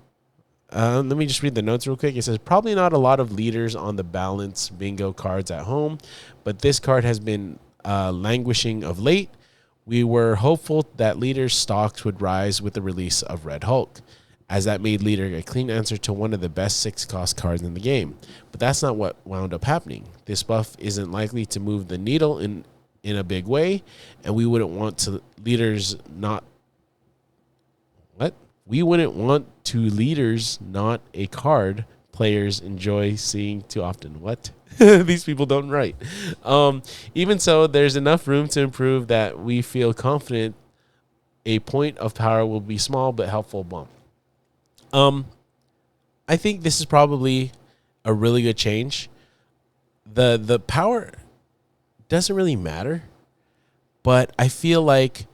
Let me just read the notes real quick. It says, probably not a lot of leaders on the balance bingo cards at home, but this card has been languishing of late. We were hopeful that leader's stocks would rise with the release of Red Hulk, as that made leader a clean answer to one of the best 6-cost cards in the game. But that's not what wound up happening. This buff isn't likely to move the needle in a big way, and we wouldn't want to leaders not a card players enjoy seeing too often. What? These people don't write. Even so, there's enough room to improve that we feel confident a point of power will be small but helpful bump. I think this is probably a really good change. The power doesn't really matter, but I feel like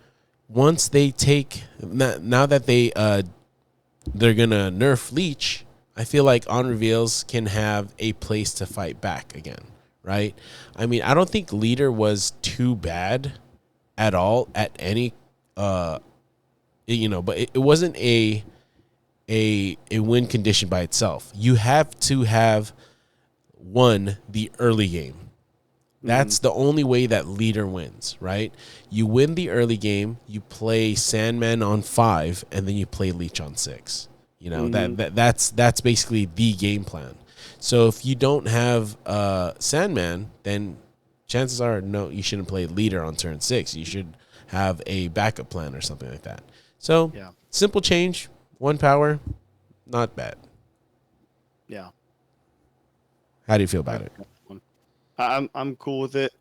once they take, now that they're gonna nerf Leech, I feel like on reveals can have a place to fight back again, right? I mean, I don't think leader was too bad at all at any, but it wasn't a win condition by itself. You have to have won the early game. That's the only way that leader wins, right? You win the early game, you play Sandman on 5, and then you play Leech on 6. That's basically the game plan. So if you don't have Sandman, then chances are no, you shouldn't play leader on turn 6. You should have a backup plan or something like that. So simple change, 1 power, not bad. Yeah. How do you feel about it? I'm cool with it.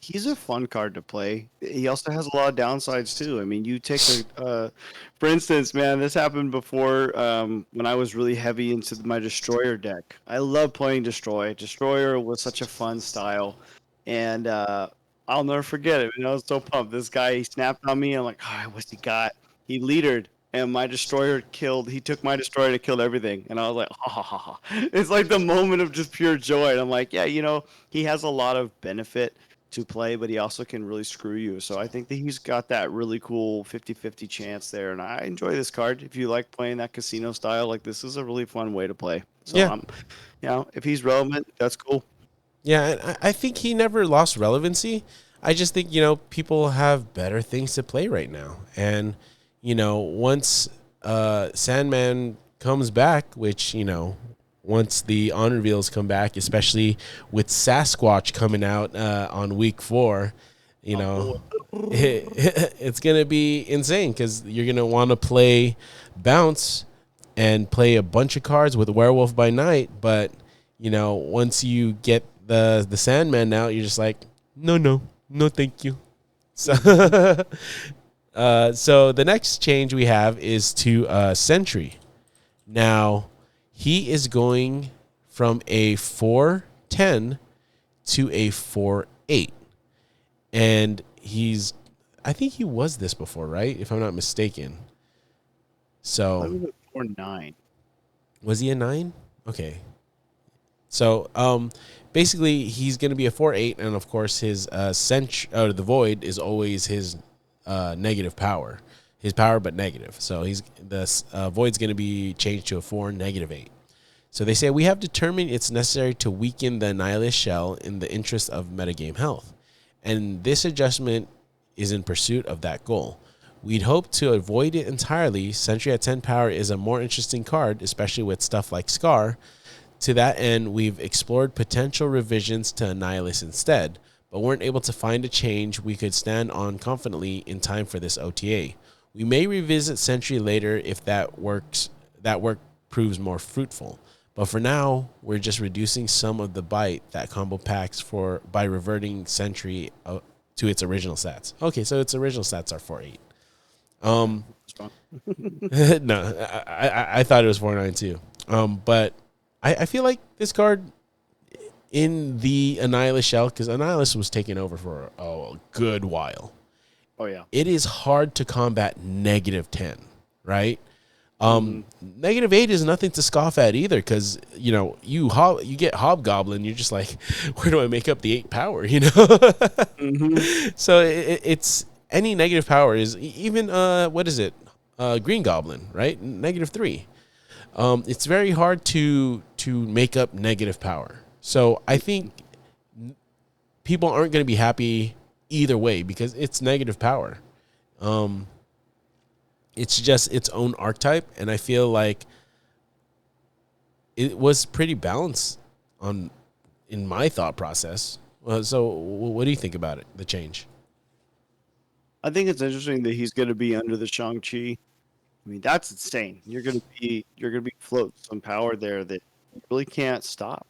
He's a fun card to play. He also has a lot of downsides too. I mean, you take for instance, man, this happened before when I was really heavy into my Destroyer deck. I love playing Destroy. Destroyer was such a fun style, and I'll never forget it. I was so pumped. This guy, he snapped on me. I'm like, oh, what's he got? He leadered. And my Destroyer he took my Destroyer and killed everything. And I was like, ha ha ha ha. It's like the moment of just pure joy. And I'm like, yeah, he has a lot of benefit to play, but he also can really screw you. So I think that he's got that really cool 50-50 chance there. And I enjoy this card. If you like playing that casino style, like this is a really fun way to play. So if he's relevant, that's cool. Yeah, and I think he never lost relevancy. I just think, people have better things to play right now. And once Sandman comes back, which, once the on reveals come back, especially with Sasquatch coming out on week 4, it's going to be insane because you're going to want to play Bounce and play a bunch of cards with Werewolf by Night. But, once you get the Sandman out, you're just like, no, thank you. So So the next change we have is to Sentry. Now, he is going from a 4-10 to a 4-8. And I think he was this before, right? If I'm not mistaken. So, I was at 4-9. was he a 9? Okay. So, basically, he's going to be a 4-8, and of course, his the Void is always his negative power. His power, but negative. So, the Void's going to be changed to a 4-8. So, they say, we have determined it's necessary to weaken the Annihilus shell in the interest of metagame health. And this adjustment is in pursuit of that goal. We'd hope to avoid it entirely. Sentry at 10 power is a more interesting card, especially with stuff like Scar. To that end, we've explored potential revisions to Annihilus instead, but weren't able to find a change we could stand on confidently in time for this OTA. We may revisit Sentry later if that work proves more fruitful. But for now, we're just reducing some of the bite that combo packs by reverting Sentry to its original stats. Okay, so its original stats are 4-8. No, I thought it was 4-9 too. But I feel like this card in the Annihilus shell, because Annihilus was taken over for a good while. Oh yeah, it is hard to combat -10, right? -8 is nothing to scoff at either, because you get Hobgoblin, you're just like, where do I make up the 8 power? So it's any negative power is even what is it? Green Goblin, right? -3. It's very hard to make up negative power. So I think people aren't going to be happy either way because it's negative power. It's just its own archetype, and I feel like it was pretty balanced in my thought process. So what do you think about it, the change? I think it's interesting that he's going to be under the Shang-Chi. I mean, that's insane. You're going to be floating some power there that you really can't stop.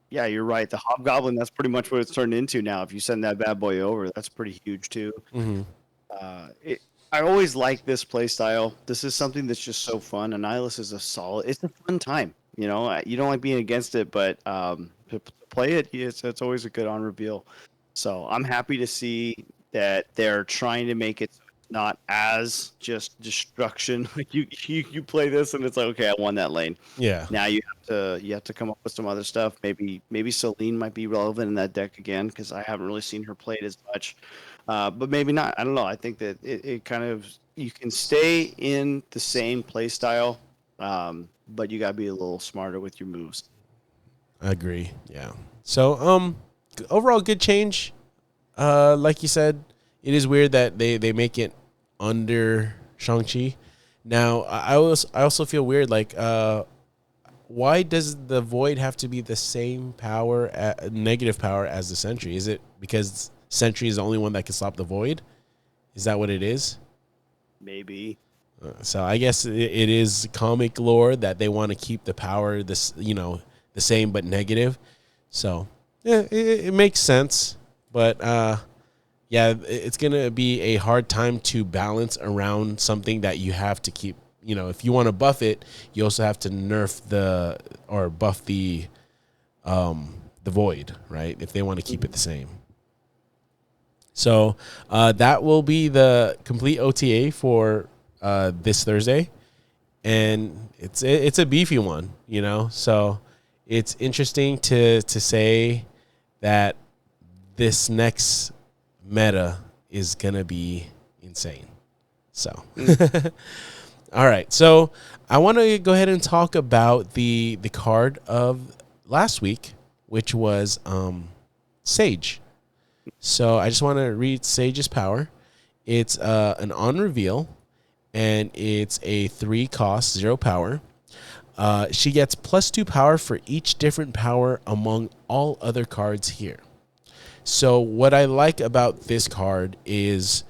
Yeah, you're right. The Hobgoblin, that's pretty much what it's turned into now. If you send that bad boy over, that's pretty huge too. Mm-hmm. I always like this play style. This is something that's just so fun. Annihilus is it's a fun time. You don't like being against it, but to play it, it's always a good on reveal. So I'm happy to see that they're trying to make it not as just destruction. Like you play this and it's like, okay, I won that lane. Yeah. Now you have to come up with some other stuff. Maybe Celine might be relevant in that deck again because I haven't really seen her played as much. But maybe not. I don't know. I think that it kind of, you can stay in the same play style, but you got to be a little smarter with your moves. I agree. Yeah. So overall good change. Like you said, it is weird that they make it under Shang-Chi. Now, I also feel weird, like why does the Void have to be the same power, negative power as the Sentry? Is it because Sentry is the only one that can stop the Void? Is that what it is? Maybe. So I guess it is comic lore that they want to keep the power the same but negative. So yeah, it makes sense, but yeah, it's gonna be a hard time to balance around something that you have to keep. If you want to buff it, you also have to nerf buff the Void, right? If they want to keep it the same. So that will be the complete OTA for this Thursday, and it's a beefy one, So it's interesting to say that this next meta is gonna be insane. So, all right. So I want to go ahead and talk about the card of last week, which was Sage. So I just want to read Sage's power. It's an on reveal, and it's a 3 cost, 0 power. She gets +2 power for each different power among all other cards here. So what I like about this card is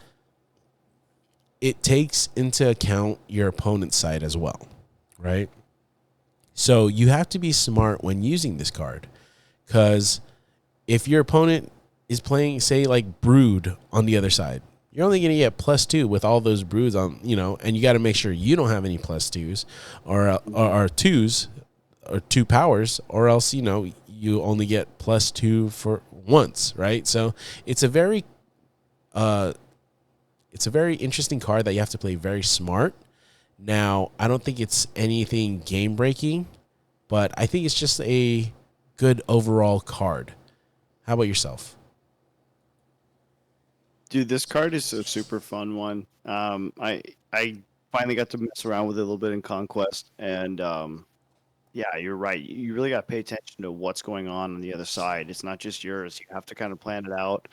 it takes into account your opponent's side as well, right? So you have to be smart when using this card, because if your opponent is playing, say, like Brood on the other side, you're only going to get +2 with all those brews on, and you got to make sure you don't have any +2s or 2s or 2 powers, or else, you only get +2 for once, right? So it's a very interesting card that you have to play very smart. Now, I don't think it's anything game breaking, but I think it's just a good overall card. How about yourself? Dude, this card is a super fun one. I finally got to mess around with it a little bit in Conquest, and yeah, you're right. You really got to pay attention to what's going on the other side. It's not just yours. You have to kind of plan it out.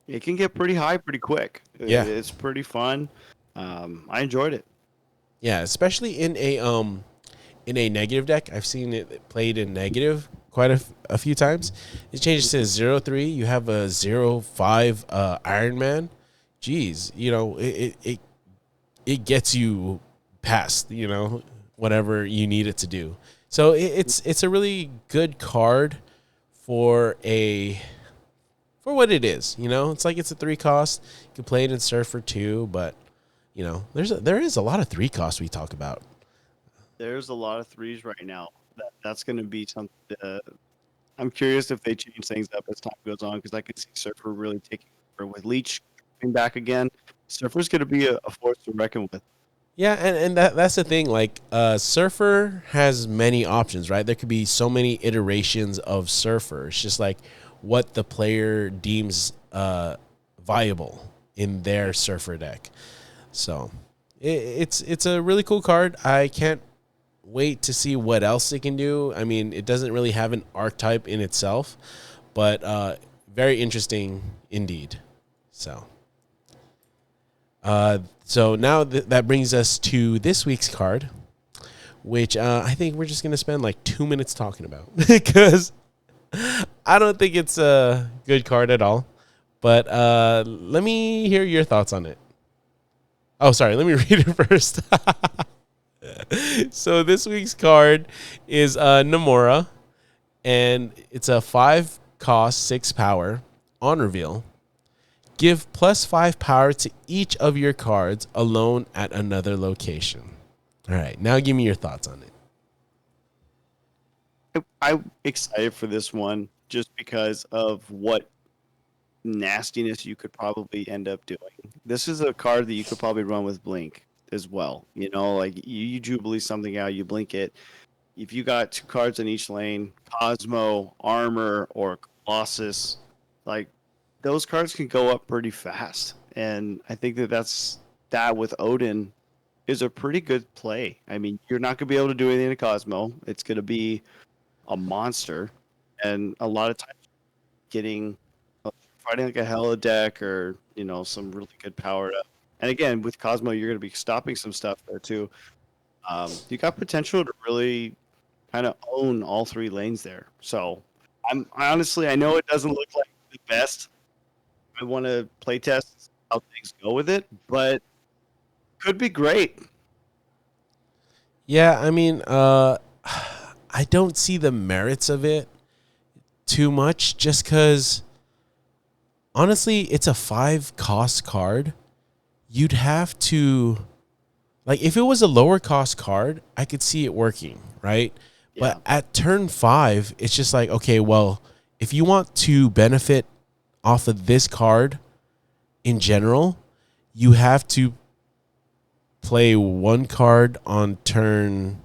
It can get pretty high pretty quick. Yeah. It's pretty fun. I enjoyed it. Yeah, especially in a negative deck. I've seen it played in negative quite a few times. It changes to 0-3. You have a 0-5 Iron Man. Jeez, it gets you past, whatever you need it to do. So it's a really good card for what it is. It's like it's a 3 cost. You can play it in Surfer too, but there is a lot of 3 costs we talk about. There's a lot of 3s right now. That's going to be something. I'm curious if they change things up as time goes on, because I could see Surfer really taking over with Leech coming back again. Surfer's going to be a force to reckon with. Yeah, and that's the thing. Like, Surfer has many options, right? There could be so many iterations of Surfer. It's just like what the player deems viable in their Surfer deck. So it's a really cool card. I can't wait to see what else it can do. I mean, it doesn't really have an archetype in itself, but very interesting indeed. So now that brings us to this week's card, which I think we're just going to spend like 2 minutes talking about because I don't think it's a good card at all. But let me hear your thoughts on it. Oh, sorry. Let me read it first. So this week's card is Namora, and it's a 5 cost, 6 power on reveal. Give +5 power to each of your cards alone at another location. All right, now give me your thoughts on it. I'm excited for this one just because of what nastiness you could probably end up doing. This is a card that you could probably run with Blink as well. Like you Jubilee something out, you Blink it. If you got 2 cards in each lane, Cosmo, Armor, or Colossus, like those cards can go up pretty fast. And I think that with Odin is a pretty good play. I mean, you're not going to be able to do anything to Cosmo. It's going to be a monster. And a lot of times fighting like a Hella deck or, some really good power up. And again, with Cosmo, you're going to be stopping some stuff there too. You got potential to really kind of own all 3 lanes there. So I honestly, I know it doesn't look like the best. I want to play test how things go with it, but could be great. Yeah, I mean, I don't see the merits of it too much just because, honestly, it's a 5 cost card. You'd have to, like, if it was a lower cost card, I could see it working, right? Yeah. But at turn 5, it's just like, okay, well, if you want to benefit off of this card in general, you have to play 1 card on turn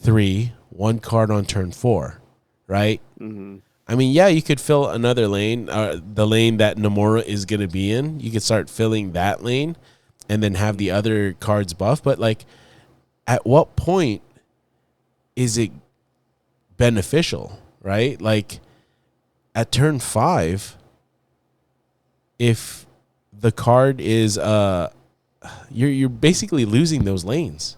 3, 1 card on turn 4, right? Mm-hmm. I mean, yeah, you could fill another lane, the lane that Namora is going to be in. You could start filling that lane and then have the other cards buff. But, like, at what point is it beneficial, right? Like, at turn 5, if the card is you're basically losing those lanes.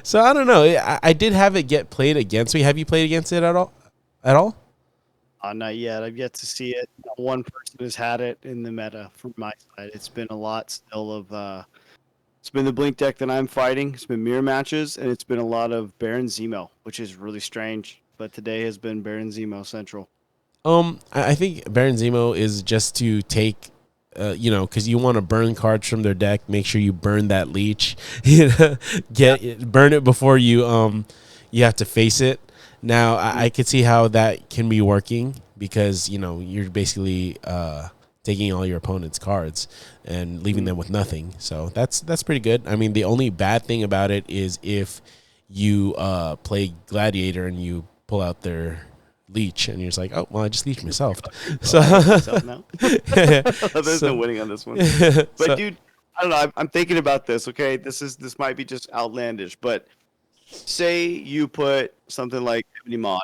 So I don't know. I did have it get played against me. Have you played against it at all? Not yet. I've yet to see it. One person has had it in the meta from my side. It's been a lot still of it's been the Blink deck that I'm fighting. It's been mirror matches, and it's been a lot of Baron Zemo, which is really strange. But today has been Baron Zemo central. I think Baron Zemo is just to take because you want to burn cards from their deck. Make sure you burn that leech. Burn it before you have to face it. Now I could see how that can be working because you're basically taking all your opponent's cards and leaving them with nothing. So that's pretty good. I mean, the only bad thing about it is if you play Gladiator and you pull out their Leech and you're just like, oh well, I just leech myself. So now. There's no winning on this one. But dude, I don't know. I'm thinking about this. Okay, this might be just outlandish, but say you put something like Ebony Maw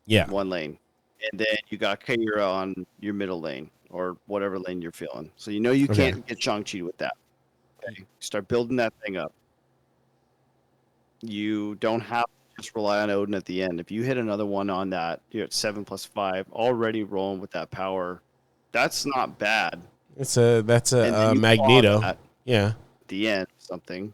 down, one lane, and then you got Kaira on your middle lane or whatever lane you're feeling. So you can't get Shang-Chi with that. Okay, start building that thing up. You don't have to just rely on Odin at the end. If you hit another one on that, you're at 7+5, already rolling with that power. That's not bad. That's a Magneto. At the end, something.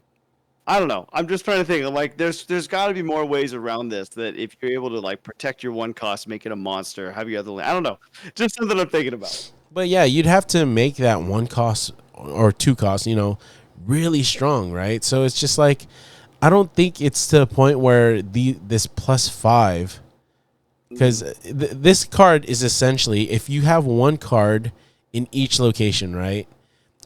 I don't know. I'm just trying to think. Like, there's got to be more ways around this. That if you're able to like protect your one cost, make it a monster, have your other lane. I don't know. Just something I'm thinking about. But yeah, you'd have to make that one cost or two costs, really strong, right? So it's just like, I don't think it's to the point where this +5, because this card is essentially, if you have one card in each location, right,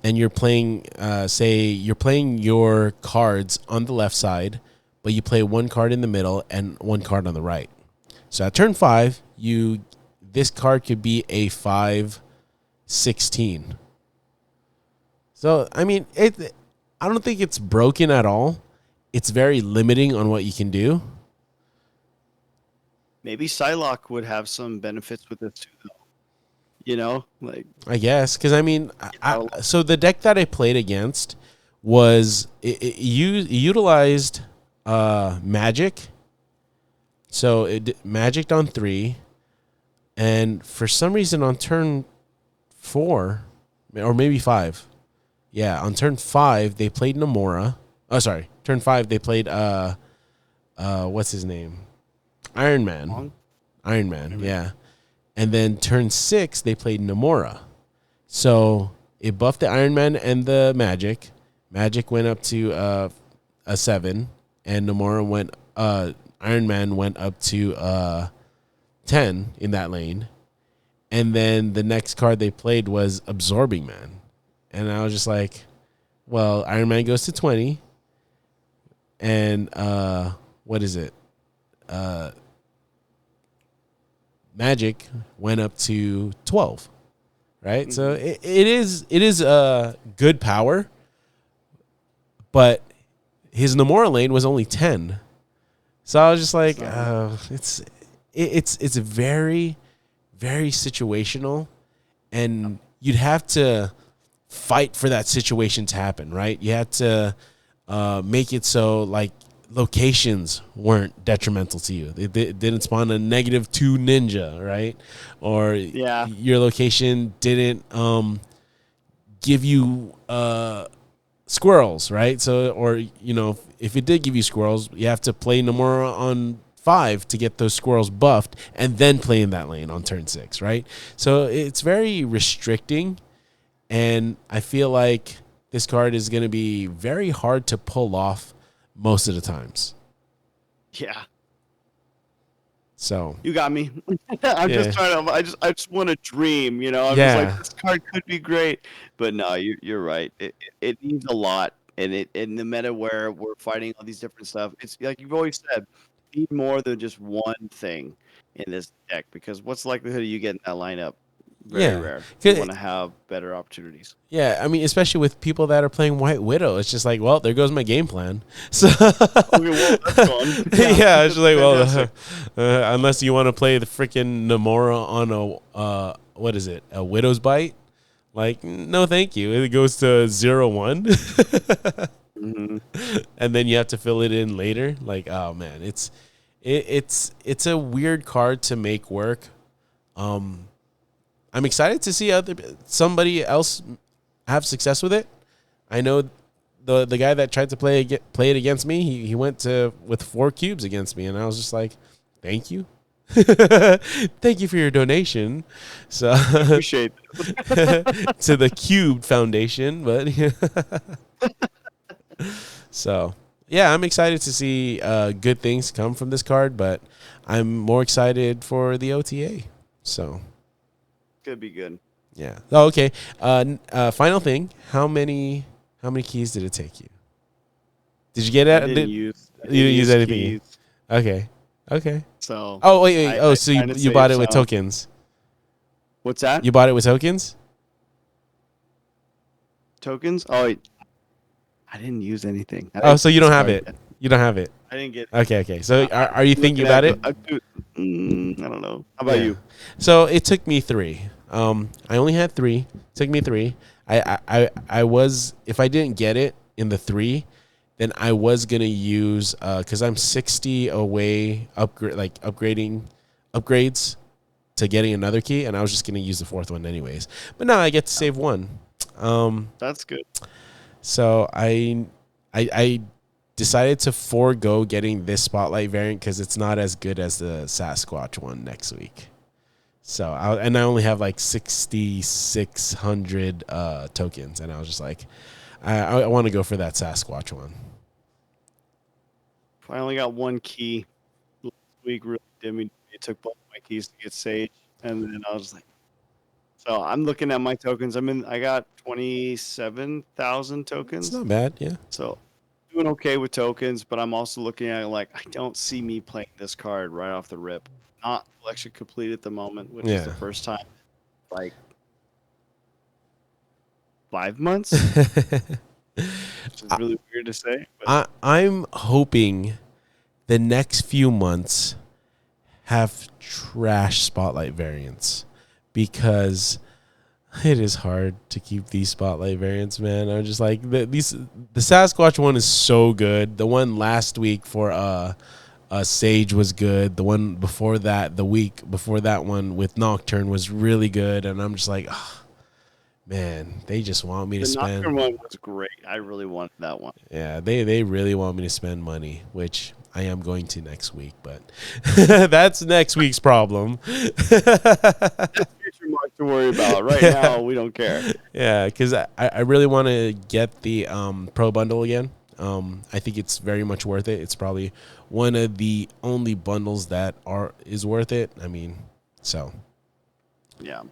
and you're playing, say you're playing your cards on the left side, but you play one card in the middle and one card on the right. So at turn 5, this card could be a 5/16. So I mean, I don't think it's broken at all. It's very limiting on what you can do. Maybe Psylocke would have some benefits with this too, though. I guess, because I mean, so the deck that I played against was it utilized magic. So it magicked on 3, and for some reason on turn 4 or maybe 5, on turn 5 they played Namora. Oh, sorry. Turn 5, they played what's his name? Iron Man. Iron Man, yeah. And then turn 6, they played Namora. So it buffed the Iron Man and the Magic. Magic went up to a 7, and Namora Iron Man went up to 10 in that lane. And then the next card they played was Absorbing Man. And I was just like, well, Iron Man goes to 20. And what is it? Magic went up to 12, right? Mm-hmm. So it is good power, but his Namora lane was only 10. So I was just like, it's very, very situational, and you'd have to fight for that situation to happen, right? You had to make it so like locations weren't detrimental to you. They didn't spawn a -2 ninja, right? Or your location didn't give you squirrels, right? So, or if it did give you squirrels, you have to play Namora on 5 to get those squirrels buffed, and then play in that lane on turn 6, right? So it's very restricting, and I feel like this card is going to be very hard to pull off most of the times. Yeah. So you got me. I'm just trying to. I just want to dream. I'm just like, this card could be great, but no, you're right. It needs a lot, and no matter where we're fighting all these different stuff, it's like you've always said, you need more than just one thing in this deck, because what's the likelihood of you getting that lineup? Very rare. You want to have better opportunities. Yeah, I mean, especially with people that are playing White Widow, it's just like, well, there goes my game plan. So, okay, well, that's gone. It's just like, well, unless you want to play the freaking Namora on what is it, a Widow's Bite? Like, no, thank you. It goes to 0-1, mm-hmm. and then you have to fill it in later. Like, oh man, it's a weird card to make work. I'm excited to see somebody else have success with it. I know the guy that tried to play it against me, he went with 4 cubes against me, and I was just like, thank you. Thank you for your donation. So I appreciate it. to the CUBED Foundation, but so yeah, I'm excited to see good things come from this card, but I'm more excited for the OTA. So Could be good. yeah. Oh, okay. Final thing. How many keys did it take you? Did you get I it? didn't You use didn't use anything. keys, Okay. Okay. so Oh wait. Oh, I so kind of you bought saved it with some. tokens. What's that? You bought it with tokens? Tokens? Oh, I didn't use anything. I Oh, didn't so get you this don't have card it. yet. You don't have it. I didn't get. Okay. So are you I'm thinking looking about at. it? I don't know. How about Yeah. you? So it took me 3. I only had 3. It took me 3. I was, if I didn't get it in the 3, then I was gonna use because I'm 60 away upgrades to getting another key, and I was just gonna use the 4th one anyways. But now I get to save 1. That's good. So I decided to forego getting this spotlight variant because it's not as good as the Sasquatch one next week. So I only have like 6,600 tokens, and I was just like, I want to go for that Sasquatch one. I only got 1 key last week. Really did me. It took both my keys to get Sage, and then I was like, so I'm looking at my tokens. I got 27,000 It's tokens. not bad, yeah. So doing okay with tokens, but I'm also looking at it like I don't see me playing this card right off the rip. Not collection complete at the moment, which is the first time like 5 months. Which is really weird to say. But I'm hoping the next few months have trash spotlight variants because it is hard to keep these spotlight variants, man. I'm just like the Sasquatch one is so good. The one last week for Sage was good. The one before that, the week before that one with Nocturne was really good, and I'm just like, oh, man, they just want me to spend. The Nocturne one was great. I really wanted that one. Yeah, they really want me to spend money, which I am going to next week, but that's next week's problem. Future Mark to worry about. Right now, we don't care. Yeah, because I really want to get the Pro Bundle again. I think it's very much worth it. It's probably one of the only bundles that is worth it. I mean, so yeah.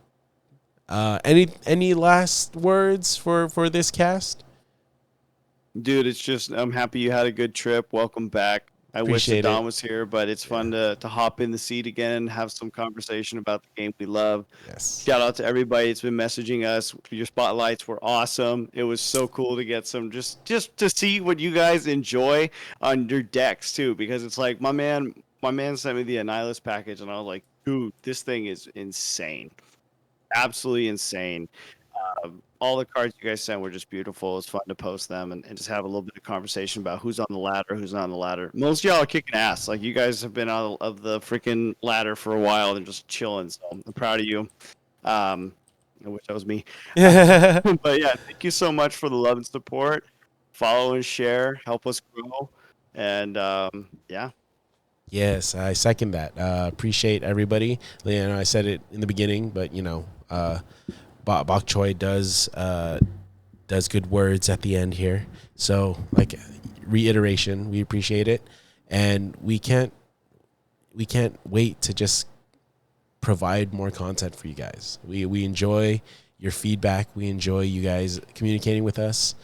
Any last words for this cast? Dude, it's just I'm happy you had a good trip. Welcome back. I wish that Don was here, but it's fun to hop in the seat again and have some conversation about the game we love. Yes. Shout out to everybody that's been messaging us. Your spotlights were awesome. It was so cool to get some just to see what you guys enjoy on your decks too, because it's like my man sent me the Annihilus package and I was like, dude, this thing is insane. Absolutely insane. All the cards you guys sent were just beautiful. It was fun to post them and just have a little bit of conversation about who's on the ladder, who's not on the ladder. Most of y'all are kicking ass. Like, you guys have been out of the freaking ladder for a while and just chilling. So I'm proud of you. I wish that was me. But yeah, thank you so much for the love and support. Follow and share. Help us grow. And yeah. Yes, I second that. Appreciate everybody. You know, I said it in the beginning, but you know, Bok Choy does good words at the end here. So, like, reiteration, we appreciate it, and we can't wait to just provide more content for you guys. We enjoy your feedback. We enjoy you guys communicating with us.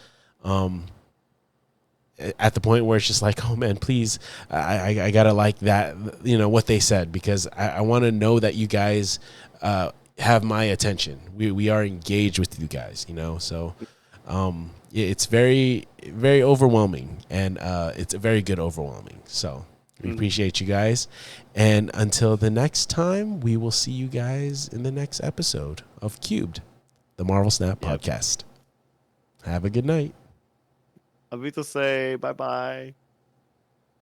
At the point where it's just like, oh man, please, I gotta like that, you know, what they said, because I want to know that you guys have my attention. We are engaged with you guys, you know. So it's very, very overwhelming, and it's a very good overwhelming. So we appreciate you guys, and until the next time, we will see you guys in the next episode of Cubed, the Marvel Snap podcast. Have a good night. Avito say bye-bye.